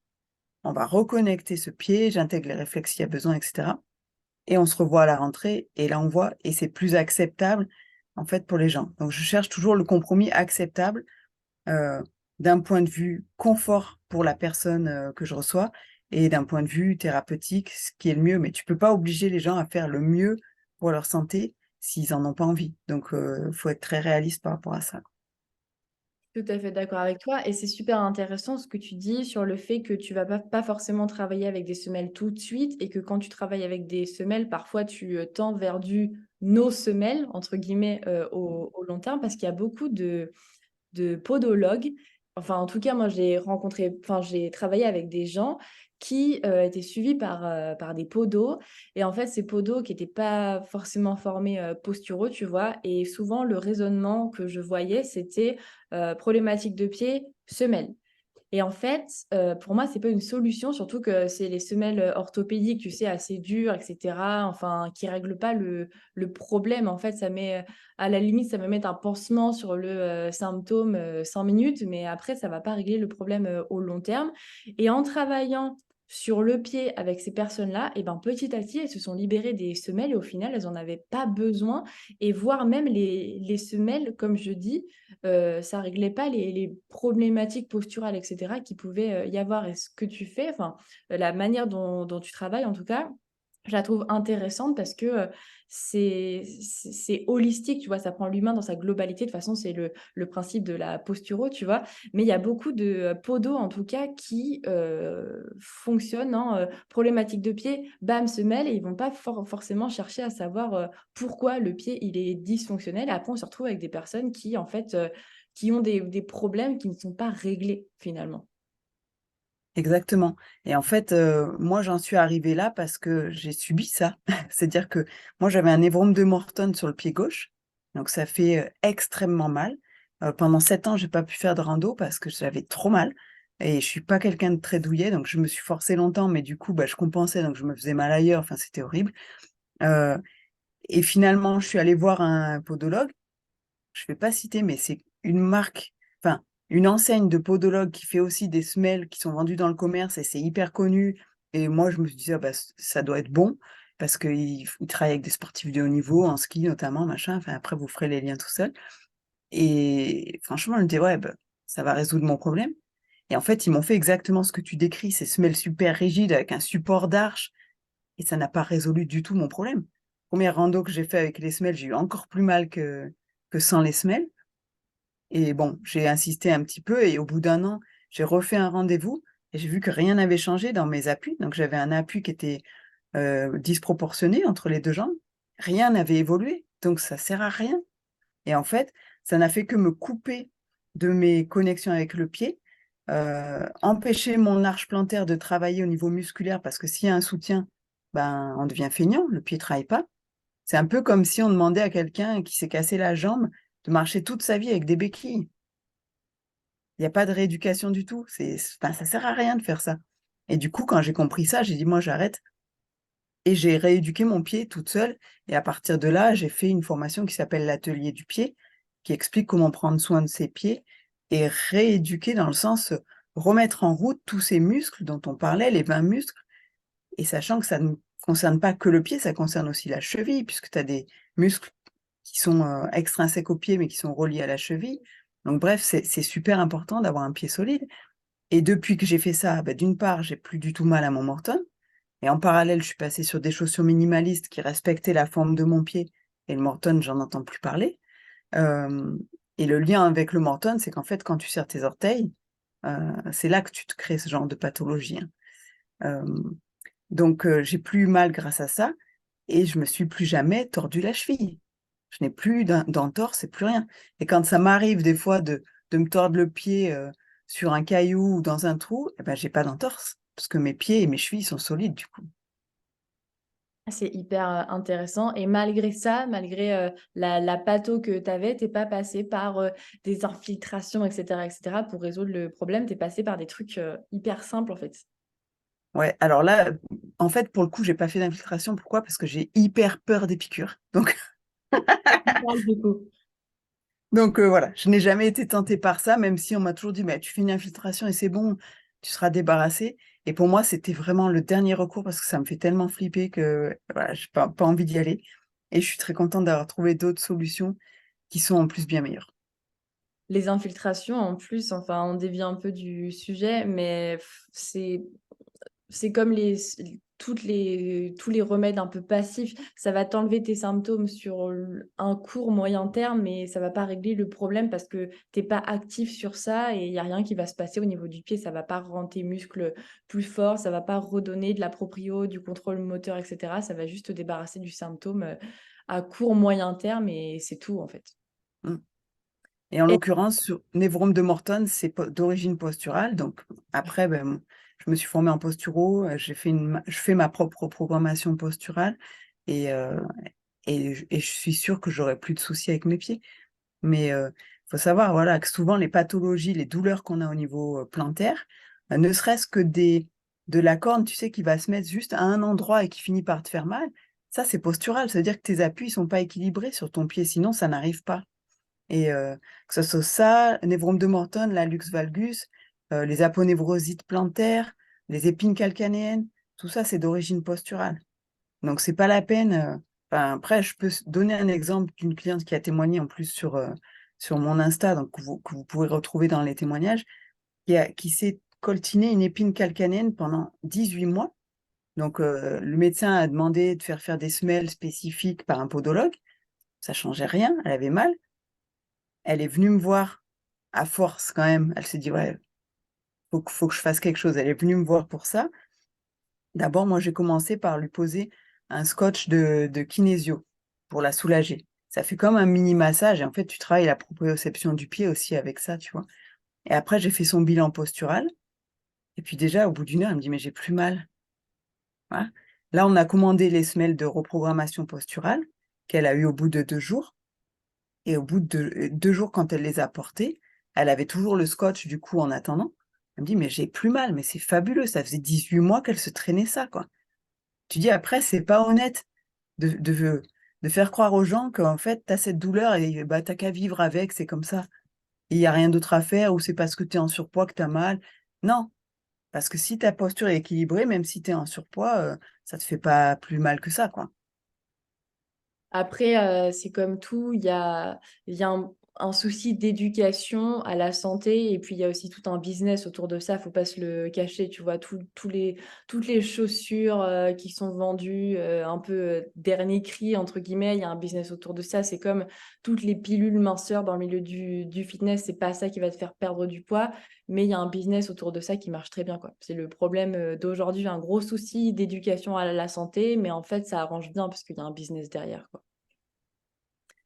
On va reconnecter ce pied, j'intègre les réflexes s'il y a besoin, etc. Et on se revoit à la rentrée, et là on voit, et c'est plus acceptable en fait pour les gens. Donc je cherche toujours le compromis acceptable euh, d'un point de vue confort pour la personne que je reçois et d'un point de vue thérapeutique, ce qui est le mieux. Mais tu peux pas obliger les gens à faire le mieux pour leur santé s'ils en ont pas envie. Donc faut être très réaliste par rapport à ça. Tout à fait d'accord avec toi et c'est super intéressant ce que tu dis sur le fait que tu vas pas forcément travailler avec des semelles tout de suite et que quand tu travailles avec des semelles, parfois tu tends vers du «nos semelles» entre guillemets, au long terme parce qu'il y a beaucoup de podologues. Enfin, en tout cas, moi, j'ai travaillé avec des gens qui étaient suivis par des podos. Et en fait, ces podos qui n'étaient pas forcément formés posturaux, tu vois. Et souvent, le raisonnement que je voyais, c'était problématique de pied, semelle. Et en fait, pour moi, c'est pas une solution, surtout que c'est les semelles, orthopédiques, tu sais, assez dures et cetera, enfin, qui règlent pas le problème. En fait, ça met, à la limite, ça va mettre un pansement sur le, symptôme, 5 minutes, mais après, ça va pas régler le problème, au long terme. Et en travaillant sur le pied avec ces personnes-là, et ben, petit à petit, elles se sont libérées des semelles et au final, elles en avaient pas besoin et voire même les semelles, comme je dis, ça réglait pas les problématiques posturales, et cetera, qui pouvaient, y avoir et ce que tu fais, enfin, la manière dont tu travailles en tout cas, je la trouve intéressante parce que, c'est holistique, tu vois? Ça prend l'humain dans sa globalité. De toute façon, c'est le principe de la posturo, tu vois? Mais il y a beaucoup de, podos en tout cas qui, fonctionnent, hein, problématique de pied, bam, semelle et ils vont pas forcément chercher à savoir, pourquoi le pied il est dysfonctionnel. Et après, on se retrouve avec des personnes qui, en fait, qui ont des problèmes qui ne sont pas réglés finalement. Exactement. Et en fait, moi, j'en suis arrivée là parce que j'ai subi ça. C'est-à-dire que moi, j'avais un névrome de Morton sur le pied gauche, donc ça fait extrêmement mal. Pendant 7 ans, j'ai pas pu faire de rando parce que j'avais trop mal et je suis pas quelqu'un de très douillet, donc je me suis forcée longtemps, mais du coup, bah, je compensais, donc je me faisais mal ailleurs. Enfin, c'était horrible. Heu et finalement, je suis allée voir un podologue. Je vais pas citer, mais c'est une marque, enfin, une enseigne de podologue qui fait aussi des semelles qui sont vendues dans le commerce et c'est hyper connu. Et moi, je me suis dit: «Ah bah, ça doit être bon» parce qu'il travaille avec des sportifs de haut niveau, en ski notamment, machin. Enfin, après, vous ferez les liens tout seul. Et franchement, je me dis: «Ouais, bah, ça va résoudre mon problème». Et en fait, ils m'ont fait exactement ce que tu décris, ces semelles super rigides avec un support d'arche et ça n'a pas résolu du tout mon problème. 1re rando que j'ai fait avec les semelles, j'ai eu encore plus mal que sans les semelles. Et bon, j'ai insisté un petit peu et au bout d'un an, j'ai refait un rendez-vous et j'ai vu que rien n'avait changé dans mes appuis. Donc j'avais un appui qui était, disproportionné entre les 2 jambes. Rien n'avait évolué, donc ça sert à rien. Et en fait, ça n'a fait que me couper de mes connexions avec le pied, empêcher mon arche plantaire de travailler au niveau musculaire parce que s'il y a un soutien, ben, on devient feignant, le pied travaille pas. C'est un peu comme si on demandait à quelqu'un qui s'est cassé la jambe de marcher toute sa vie avec des béquilles. Il y a pas de rééducation du tout. Enfin, ça sert à rien de faire ça. Et du coup, quand j'ai compris ça, j'ai dit: «Moi, j'arrête» et j'ai rééduqué mon pied toute seule et à partir de là, j'ai fait une formation qui s'appelle l'atelier du pied, qui explique comment prendre soin de ses pieds et rééduquer dans le sens, remettre en route tous ces muscles dont on parlait, les 20 muscles et sachant que ça ne concerne pas que le pied, ça concerne aussi la cheville puisque tu as des muscles qui sont, extrinsèques au pied, mais qui sont reliés à la cheville. Donc bref, c'est super important d'avoir un pied solide. Et depuis que j'ai fait ça, bah, d'une part, j'ai plus du tout mal à mon Morton et en parallèle, je suis passée sur des chaussures minimalistes qui respectaient la forme de mon pied et le Morton, j'en entends plus parler. Hem et le lien avec le Morton, c'est qu'en fait, quand tu serres tes orteils, c'est là que tu te crées ce genre de pathologie, hein. Hem, donc j'ai plus mal grâce à ça et je me suis plus jamais tordu la cheville. Je n'ai plus d'entorse et plus rien. Et quand ça m'arrive des fois de me tordre le pied, sur un caillou ou dans un trou, et ben, j'ai pas d'entorse parce que mes pieds et mes chevilles sont solides du coup. C'est hyper intéressant. Et malgré ça, malgré la patho que tu avais, tu n'es pas passé par des infiltrations, etc., pour résoudre le problème. Tu es passé par des trucs hyper simples, en fait. Ouais, alors là, en fait, pour le coup, j'ai pas fait d'infiltration. Pourquoi? Parce que j'ai hyper peur des piqûres. Donc, Parle du coup. voilà, je n'ai jamais été tentée par ça, même si on m'a toujours dit, mais tu fais une infiltration et c'est bon, tu seras débarrassé. Et pour moi, c'était vraiment le dernier recours parce que ça me fait tellement flipper que voilà, je n'ai pas envie d'y aller. Et je suis très contente d'avoir trouvé d'autres solutions qui sont en plus bien meilleures. Les infiltrations, en plus, enfin, on dévie un peu du sujet, mais c'est comme tous les remèdes un peu passifs. Ça va t'enlever tes symptômes sur un court, moyen terme, mais ça va pas régler le problème parce que t'es pas actif sur ça et il y a rien qui va se passer au niveau du pied. Ça va pas rendre tes muscles plus forts, ça va pas redonner de la proprio, du contrôle moteur, etc. Ça va juste te débarrasser du symptôme à court, moyen terme et c'est tout en fait. Mm. Et en Et l'occurrence, sur névrome de Morton, c'est d'origine posturale. Donc après, ben, je me suis formée en posturo, je fais ma propre programmation posturale et, euh, et je suis sûre que j'aurai plus de soucis avec mes pieds. Mais il faut savoir voilà, que souvent les pathologies, les douleurs qu'on a au niveau plantaire, ne serait-ce que de la corne, tu sais, qui va se mettre juste à un endroit et qui finit par te faire mal, ça c'est postural, c'est-à-dire que tes appuis ne sont pas équilibrés sur ton pied, sinon ça n'arrive pas. Et que ce soit ça, névrome de Morton, la luxe valgus, les aponevrosites plantaires, les épines calcanéennes, tout ça, c'est d'origine posturale. Donc, c'est pas la peine. Enfin, après, je peux donner un exemple d'une cliente qui a témoigné en plus sur mon Insta, donc que vous pourrez retrouver dans les témoignages, qui s'est coltiné une épine calcanéenne pendant 18 mois. Donc, le médecin a demandé de faire des semelles spécifiques par un podologue. Ça changeait rien, elle avait mal. Elle est venue me voir à force quand même. Elle s'est dit, ouais, faut que je fasse quelque chose. Elle est venue me voir pour ça. D'abord, moi, j'ai commencé par lui poser un scotch de kinésio pour la soulager. Ça fait comme un mini massage et en fait, tu travailles la proprioception du pied aussi avec ça, tu vois. Et après, j'ai fait son bilan postural. Et puis déjà, au bout d'une heure, elle me dit, mais j'ai plus mal. Voilà. Là, on a commandé les semelles de reprogrammation posturale qu'elle a eu au bout de 2 jours. Et au bout de 2 jours, quand elle les a portées, elle avait toujours le scotch du coup en attendant. Elle me dit, mais j'ai plus mal, mais c'est fabuleux, ça faisait 18 mois qu'elle se traînait ça, quoi. Tu dis, après, c'est pas honnête de faire croire aux gens qu'en fait, tu as cette douleur et bah, t'as qu'à vivre avec, c'est comme ça. Il n'y a rien d'autre à faire ou c'est parce que tu es en surpoids que tu as mal. Non, parce que si ta posture est équilibrée, même si tu es en surpoids, ça te fait pas plus mal que ça, quoi. après, c'est comme tout, il y a un souci d'éducation à la santé et puis il y a aussi tout un business autour de ça, faut pas se le cacher, tu vois? Toutes les chaussures, qui sont vendues, un peu, «dernier cri» entre guillemets, il y a un business autour de ça. C'est comme toutes les pilules minceurs dans le milieu du fitness, c'est pas ça qui va te faire perdre du poids, mais il y a un business autour de ça qui marche très bien, quoi. C'est le problème, d'aujourd'hui, un gros souci d'éducation à la santé, mais en fait, ça arrange bien parce qu'il y a un business derrière, quoi.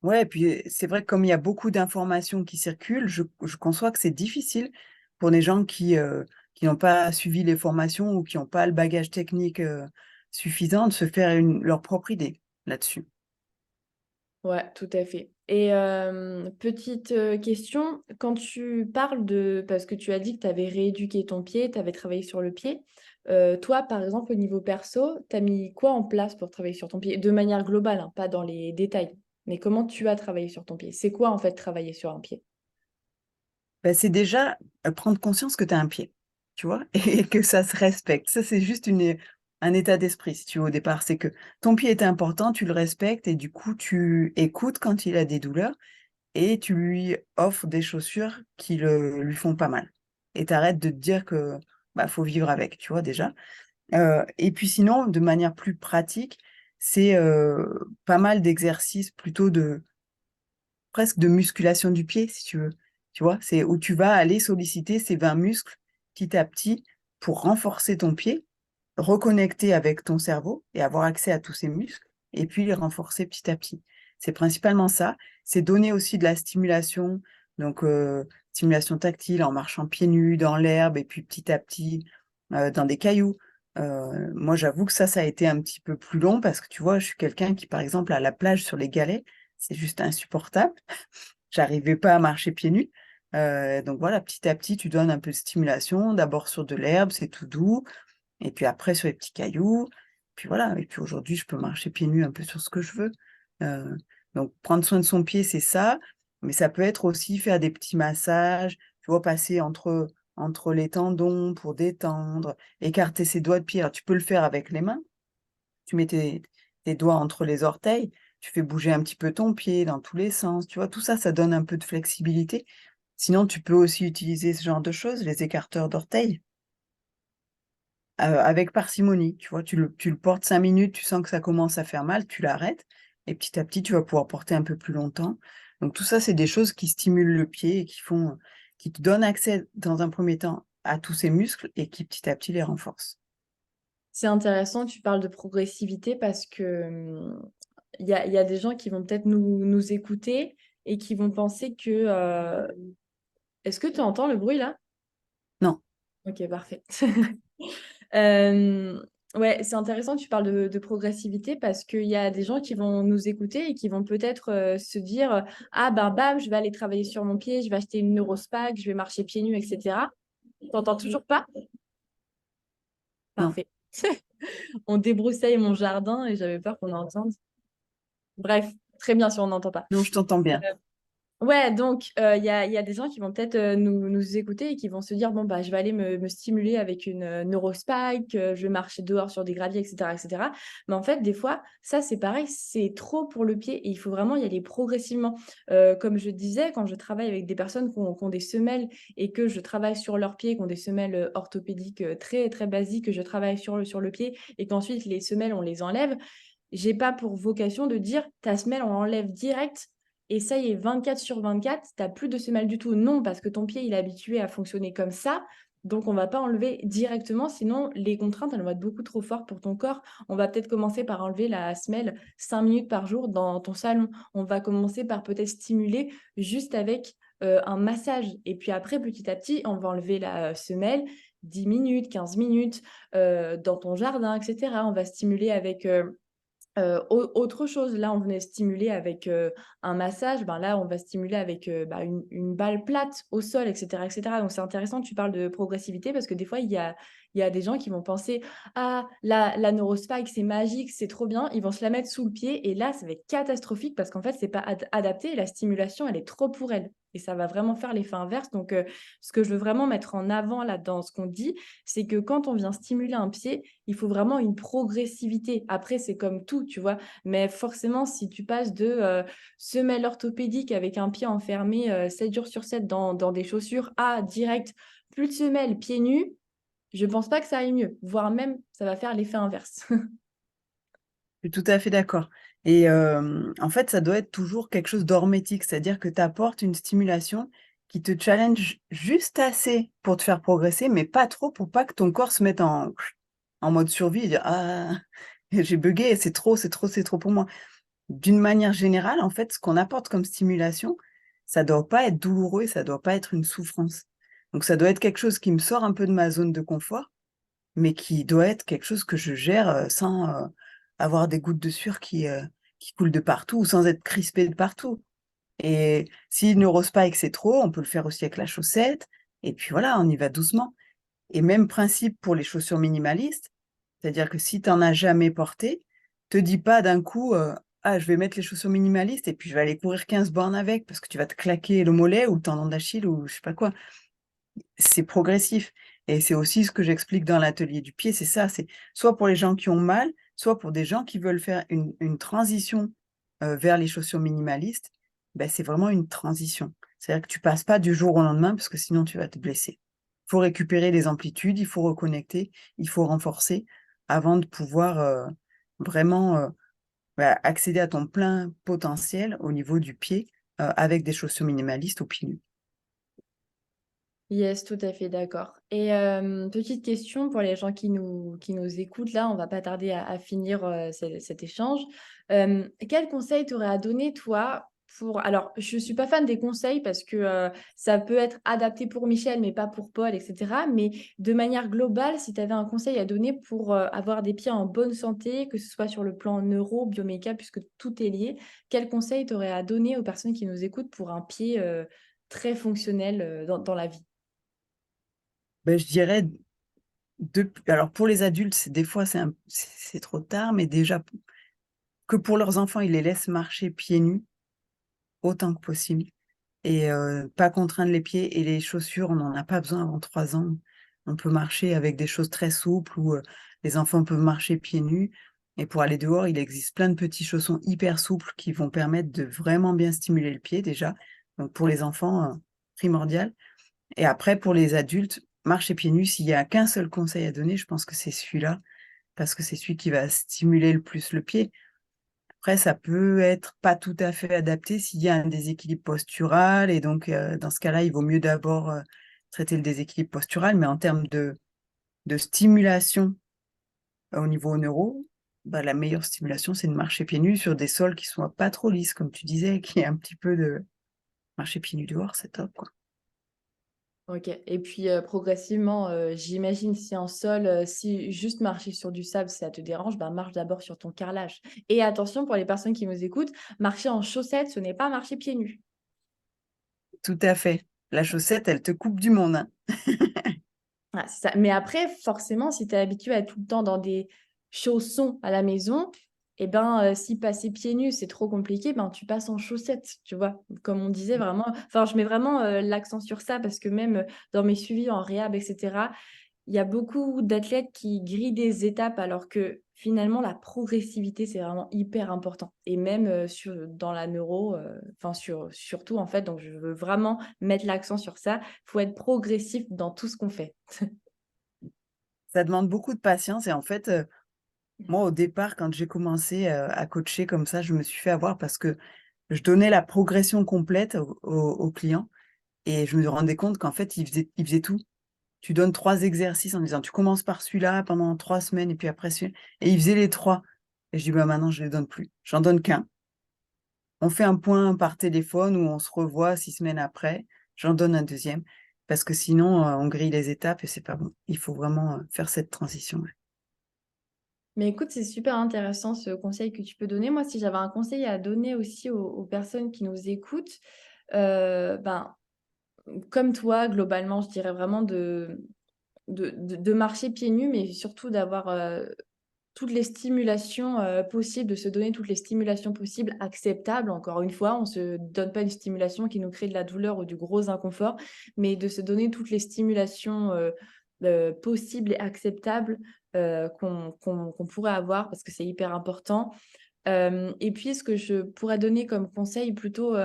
Ouais, et puis c'est vrai que comme il y a beaucoup d'informations qui circulent, je conçois que c'est difficile pour les gens qui n'ont pas suivi les formations ou qui n'ont pas le bagage technique suffisant de se faire leur propre idée là-dessus. Ouais, tout à fait. Et petite, question, quand tu parles de parce que tu as dit que tu avais rééduqué ton pied, tu avais travaillé sur le pied. Toi, par exemple, au niveau perso, tu as mis quoi en place pour travailler sur ton pied? De manière globale, hein, pas dans les détails, mais comment tu as travaillé sur ton pied? C'est quoi, en fait, travailler sur un pied? Bah, c'est déjà prendre conscience que tu as un pied, tu vois, et que ça se respecte. Ça, c'est juste un état d'esprit, si tu veux, au départ. C'est que ton pied est important, tu le respectes et du coup, tu écoutes quand il a des douleurs et tu lui offres des chaussures qui lui font pas mal. Et tu arrêtes de te dire que bah, faut vivre avec, tu vois, déjà. Et puis sinon, de manière plus pratique, c'est pas mal d'exercices plutôt presque de musculation du pied, si tu veux. Tu vois, c'est où tu vas aller solliciter ces 20 muscles petit à petit pour renforcer ton pied, reconnecter avec ton cerveau et avoir accès à tous ces muscles, et puis les renforcer petit à petit. C'est principalement ça. C'est donner aussi de la stimulation, donc stimulation tactile en marchant pieds nus dans l'herbe, et puis petit à petit dans des cailloux. Moi, j'avoue que ça a été un petit peu plus long parce que tu vois, je suis quelqu'un qui, par exemple, à la plage sur les galets, c'est juste insupportable. J'arrivais pas à marcher pieds nus. Donc voilà, petit à petit, tu donnes un peu de stimulation. D'abord sur de l'herbe, c'est tout doux. Et puis après sur les petits cailloux. Puis voilà. Et puis aujourd'hui, je peux marcher pieds nus un peu sur ce que je veux. Euh, donc prendre soin de son pied, c'est ça. Mais ça peut être aussi faire des petits massages, tu vois, passer entre les tendons pour détendre, écarter ses doigts de pied. Alors tu peux le faire avec les mains. Tu mets tes doigts entre les orteils, tu fais bouger un petit peu ton pied dans tous les sens, tu vois? Tout ça, ça donne un peu de flexibilité. Sinon, tu peux aussi utiliser ce genre de choses, les écarteurs d'orteils, avec parcimonie, tu vois? Tu le portes 5 minutes, tu sens que ça commence à faire mal, tu l'arrêtes et petit à petit, tu vas pouvoir porter un peu plus longtemps. Donc tout ça, c'est des choses qui stimulent le pied et qui te donnent accès, dans un premier temps, à tous ces muscles et qui, petit à petit, les renforcent. C'est intéressant, tu parles de progressivité parce que il y a des gens qui vont peut-être nous écouter et qui vont penser que... Est-ce que tu entends le bruit là? Non. Ok, parfait. Euh, ouais, c'est intéressant, tu parles de progressivité parce qu'il y a des gens qui vont nous écouter et qui vont peut-être se dire ah ben bam, je vais aller travailler sur mon pied, je vais acheter une Neurospag, je vais marcher pieds nus, etc. T'entends toujours pas? Non. Parfait. On débroussaille mon jardin et j'avais peur qu'on entende. Bref, très bien si on n'entend pas. Non, je t'entends bien. Ouais, donc il y a des gens qui vont peut-être nous écouter et qui vont se dire, bon, bah, je vais aller me stimuler avec une Neurospike, je vais marcher dehors sur des graviers, etc., etc. Mais en fait, des fois, ça, c'est pareil, c'est trop pour le pied et il faut vraiment y aller progressivement. Comme je disais, quand je travaille avec des personnes qui ont des semelles et que je travaille sur leurs pieds, qui ont des semelles orthopédiques très, très basiques, que je travaille sur le pied et qu'ensuite les semelles, on les enlève, j'ai pas pour vocation de dire ta semelle, on l'enlève direct et ça y est, 24/24, t'as plus de semelle du tout. Non, parce que ton pied, il est habitué à fonctionner comme ça. Donc, on va pas enlever directement, sinon les contraintes, elles vont être beaucoup trop fortes pour ton corps. On va peut-être commencer par enlever la semelle 5 minutes par jour dans ton salon. On va commencer par peut-être stimuler juste avec un massage. Et puis après, petit à petit, on va enlever la semelle 10 minutes, 15 minutes dans ton jardin, etc. On va stimuler avec autre chose, là, on venait stimuler avec un massage, ben là, on va stimuler avec bah, une balle plate au sol, etc., etc. Donc, c'est intéressant que tu parles de progressivité parce que des fois, il y a des gens qui vont penser, ah, la Neurospike, c'est magique, c'est trop bien. Ils vont se la mettre sous le pied et là, ça va être catastrophique parce qu'en fait, c'est pas adapté et la stimulation, elle est trop pour elle. Et ça va vraiment faire l'effet inverse. Donc, ce que je veux vraiment mettre en avant là dans ce qu'on dit, c'est que quand on vient stimuler un pied, il faut vraiment une progressivité. Après, c'est comme tout, tu vois. Mais forcément, si tu passes de semelle orthopédique avec un pied enfermé 7 jours sur 7 dans des chaussures à direct, plus de semelle, pieds nus, je pense pas que ça aille mieux. Voire même, ça va faire l'effet inverse. Je suis tout à fait d'accord et en fait, ça doit être toujours quelque chose d'hormétique, c'est-à-dire que tu apportes une stimulation qui te challenge juste assez pour te faire progresser, mais pas trop pour pas que ton corps se mette en mode survie et dire: «Ah, j'ai buggé, c'est trop, c'est trop, c'est trop pour moi». D'une manière générale, en fait, ce qu'on apporte comme stimulation, ça doit pas être douloureux et ça doit pas être une souffrance. Donc ça doit être quelque chose qui me sort un peu de ma zone de confort mais qui doit être quelque chose que je gère, sans, avoir des gouttes de sueur qui coulent de partout ou sans être crispée de partout et si Neurospike, c'est trop, on peut le faire aussi avec la chaussette et puis voilà, on y va doucement et même principe pour les chaussures minimalistes, c'est-à-dire que si tu en as jamais porté, te dis pas d'un coup, «Ah, je vais mettre les chaussures minimalistes et puis je vais aller courir 15 bornes avec» parce que tu vas te claquer le mollet ou le tendon d'Achille ou je sais pas quoi. C'est progressif et c'est aussi ce que j'explique dans l'atelier du pied, c'est ça, c'est soit pour les gens qui ont mal, soit pour des gens qui veulent faire une transition, vers les chaussures minimalistes, c'est vraiment une transition. C'est-à-dire que tu passes pas du jour au lendemain parce que sinon tu vas te blesser. Il faut récupérer les amplitudes, il faut reconnecter, il faut renforcer avant de pouvoir, vraiment, accéder à ton plein potentiel au niveau du pied, avec des chaussures minimalistes aux pieds nus. Yes, tout à fait d'accord. Et petite question pour les gens qui nous écoutent, là, on va pas tarder à finir cet échange. Quel conseil tu aurais à donner, toi, Alors, je suis pas fan des conseils parce que, ça peut être adapté pour Michel, mais pas pour Paul et cetera. Mais de manière globale, si tu avais un conseil à donner pour, avoir des pieds en bonne santé, que ce soit sur le plan neuro, bioméca, puisque tout est lié, quel conseil tu aurais à donner aux personnes qui nous écoutent pour un pied, très fonctionnel, dans la vie? Ben, je dirais, alors pour les adultes, des fois c'est trop tard, mais déjà que pour leurs enfants, ils les laissent marcher pieds nus autant que possible. Et pas contraindre les pieds et les chaussures, on n'en a pas besoin avant 3 ans. On peut marcher avec des choses très souples ou les enfants peuvent marcher pieds nus et pour aller dehors, il existe plein de petits chaussons hyper souples qui vont permettre de vraiment bien stimuler le pied déjà. Donc pour les enfants, primordial et après pour les adultes, marcher pieds nus, s'il y a qu'un seul conseil à donner, je pense que c'est celui-là, parce que c'est celui qui va stimuler le plus le pied. Après, ça peut être pas tout à fait adapté s'il y a un déséquilibre postural et donc dans ce cas-là, il vaut mieux d'abord, traiter le déséquilibre postural, mais en termes de stimulation au niveau neuro, bah, la meilleure stimulation, c'est de marcher pieds nus sur des sols qui soient pas trop lisses, comme tu disais, qu'il y ait un petit peu de marcher pieds nus dehors, c'est top, quoi. OK et puis, progressivement, j'imagine si en sol, si juste marcher sur du sable, ça te dérange, ben, marche d'abord sur ton carrelage et attention pour les personnes qui nous écoutent, marcher en chaussettes, ce n'est pas marcher pieds nus. Tout à fait. La chaussette, elle te coupe du monde, hein. Voilà, c'est ça. Mais après, forcément, si tu es habitué à être tout le temps dans des chaussons à la maison et ben, si passer pieds nus, c'est trop compliqué, ben, tu passes en chaussettes, tu vois? Comme on disait vraiment enfin, je mets vraiment, l'accent sur ça parce que même, dans mes suivis en réhab et cetera, il y a beaucoup d'athlètes qui grillent des étapes alors que finalement la progressivité, c'est vraiment hyper important et même, dans la neuro, enfin surtout en fait, donc je veux vraiment mettre l'accent sur ça. Il faut être progressif dans tout ce qu'on fait. Ça demande beaucoup de patience et en fait, moi, au départ, quand j'ai commencé, à coacher comme ça, je me suis fait avoir parce que je donnais la progression complète aux clients et je me rendais compte qu'en fait, ils faisaient tout. Tu donnes 3 exercices en disant: «Tu commences par celui-là pendant 3 semaines et puis après celui» et ils faisaient les 3 et je dis: «Bah, maintenant, je les donne plus. J'en donne qu'un. On fait un point par téléphone ou on se revoit 6 semaines après, j'en donne un deuxième parce que sinon, on grille les étapes et c'est pas bon. Il faut vraiment, faire cette transition, ouais. Mais écoute, c'est super intéressant ce conseil que tu peux donner. Moi, si j'avais un conseil à donner aussi aux personnes qui nous écoutent, ben, comme toi, globalement, je dirais vraiment de marcher pieds nus, mais surtout d'avoir, toutes les stimulations, possibles, de se donner toutes les stimulations possibles, acceptables. Encore une fois, on se donne pas une stimulation qui nous crée de la douleur ou du gros inconfort, mais de se donner toutes les stimulations, possibles et acceptables, qu'on pourrait avoir parce que c'est hyper important. Et puis ce que je pourrais donner comme conseil plutôt,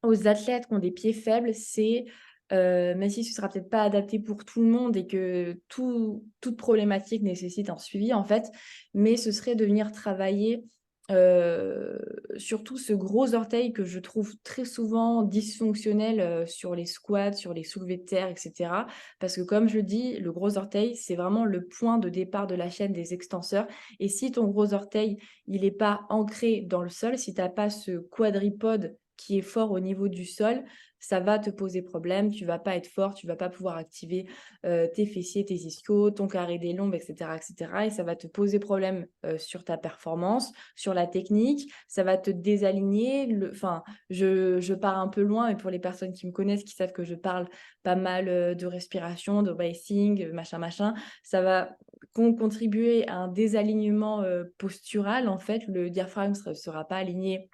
aux athlètes qui ont des pieds faibles, c'est, même si ce sera peut-être pas adapté pour tout le monde et que toute problématique nécessite un suivi en fait, mais ce serait de venir travailler, heu, surtout ce gros orteil que je trouve très souvent dysfonctionnel, sur les squats, sur les soulevés de terre et cetera. Parce que comme je dis, le gros orteil, c'est vraiment le point de départ de la chaîne des extenseurs et si ton gros orteil, il est pas ancré dans le sol, si tu as pas ce quadripode qui est fort au niveau du sol, ça va te poser problème. Tu vas pas être fort, tu vas pas pouvoir activer, tes fessiers, tes ischios, ton carré des lombes et cetera et ça va te poser problème, sur ta performance, sur la technique. Ça va te désaligner. Enfin, je pars un peu loin, mais pour les personnes qui me connaissent, qui savent que je parle pas mal, de respiration, de bracing, machin, machin, ça va contribuer à un désalignement, postural. En fait, le diaphragme sera pas aligné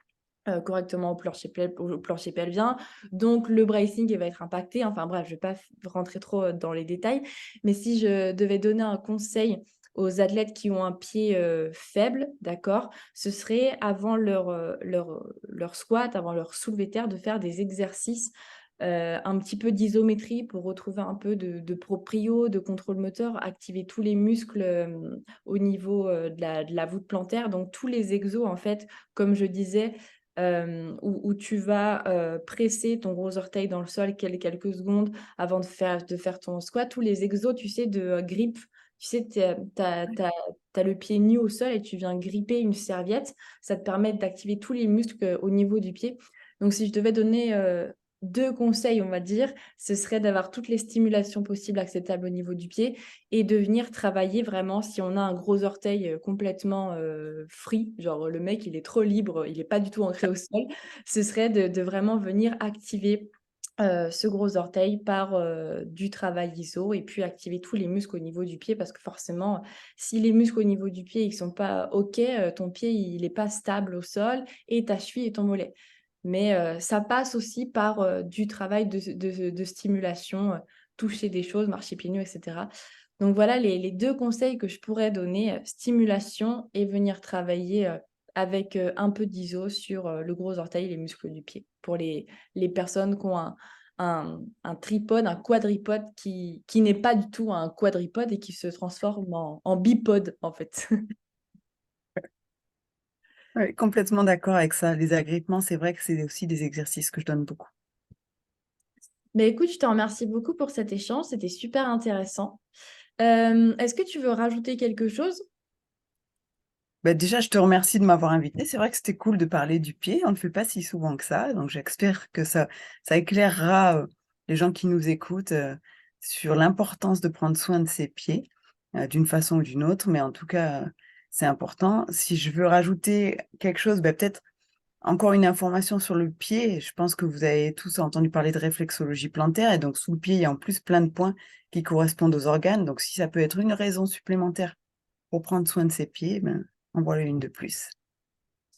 correctement au plancher pelvien. Donc le bracing, il va être impacté. Enfin bref, je ne vais pas rentrer trop, dans les détails. Mais si je devais donner un conseil aux athlètes qui ont un pied, faible, d'accord? Ce serait avant leur squat, avant leur soulevé de terre, de faire des exercices, un petit peu d'isométrie pour retrouver un peu de proprio, de contrôle moteur, activer tous les muscles, au niveau, de la voûte plantaire. Donc tous les exos en fait, comme je disais, où tu vas, presser ton gros orteil dans le sol quelques secondes avant de faire ton squat. Tous les exos, tu sais, de, grip. Tu sais, tu as le pied nu au sol et tu viens gripper une serviette. Ça te permet d'activer tous les muscles, au niveau du pied. Donc, si je devais donner 2 conseils, on va dire, ce serait d'avoir toutes les stimulations possibles acceptables au niveau du pied et de venir travailler vraiment si on a un gros orteil, complètement, free, genre le mec il est trop libre, il est pas du tout ancré au sol, ce serait de vraiment venir activer, ce gros orteil par, du travail iso et puis activer tous les muscles au niveau du pied parce que forcément, si les muscles au niveau du pied, ils sont pas OK, ton pied il est pas stable au sol et ta cheville et ton mollet. Mais, ça passe aussi par, du travail de stimulation, toucher des choses, marcher pieds nus et cetera. Donc voilà les 2 conseils que je pourrais donner, stimulation et venir travailler, avec, un peu d'iso sur, le gros orteil et les muscles du pied. Pour les personnes qui ont un tripode, un quadripode qui n'est pas du tout un quadripode et qui se transforme en bipode, en fait. Ouais, complètement d'accord avec ça. Les agrippements, c'est vrai que c'est aussi des exercices que je donne beaucoup. Mais écoute, je te remercie beaucoup pour cet échange, c'était super intéressant. Est-ce que tu veux rajouter quelque chose? Bah, déjà, je te remercie de m'avoir invitée. C'est vrai que c'était cool de parler du pied. On ne le fait pas si souvent que ça. Donc, j'espère que ça éclairera les gens qui nous écoutent sur l'importance de prendre soin de ses pieds d'une façon ou d'une autre. Mais en tout cas, c'est important. Si je veux rajouter quelque chose, bah, peut-être encore une information sur le pied. Je pense que vous avez tous entendu parler de réflexologie plantaire. Et donc, sous le pied, il y a en plus plein de points qui correspondent aux organes. Donc, si ça peut être une raison supplémentaire pour prendre soin de ses pieds, ben, en voilà une de plus.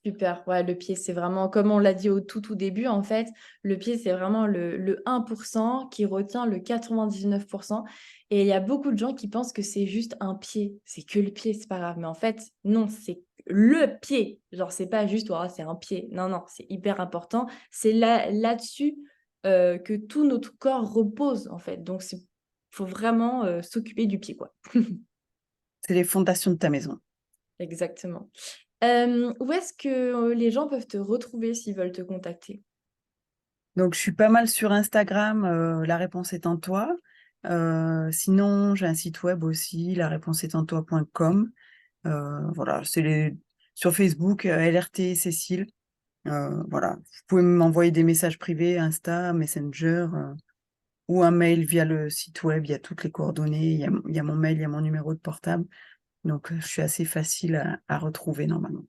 Super, ouais, le pied, c'est vraiment comme on l'a dit au tout début, en fait, le pied, c'est vraiment le 1% qui retient le 99%. Et il y a beaucoup de gens qui pensent que c'est juste un pied, c'est que le pied, c'est pas grave. Mais en fait, non, c'est le pied. Genre, c'est pas juste, oh, c'est un pied. Non, non, c'est hyper important. C'est là-dessus que tout notre corps repose, en fait. Donc, il faut vraiment s'occuper du pied, quoi. C'est les fondations de ta maison. Exactement. Où est-ce que, les gens peuvent te retrouver s'ils veulent te contacter? Donc, je suis pas mal sur Instagram, La réponse est en toi. Sinon, j'ai un site web aussi, laréponseestentoi.com. Voilà, sur Facebook, LRT Cécile. Voilà, vous pouvez m'envoyer des messages privés, Insta, Messenger, ou un mail via le site web. Il y a toutes les coordonnées, il y a mon mail, il y a mon numéro de portable. Donc, je suis assez facile à retrouver normalement.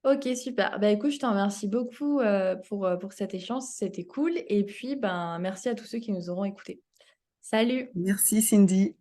OK, super. Bah, écoute, je te remercie beaucoup, pour cet échange, c'était cool et puis, ben, merci à tous ceux qui nous auront écoutés. Salut! Merci Cindy.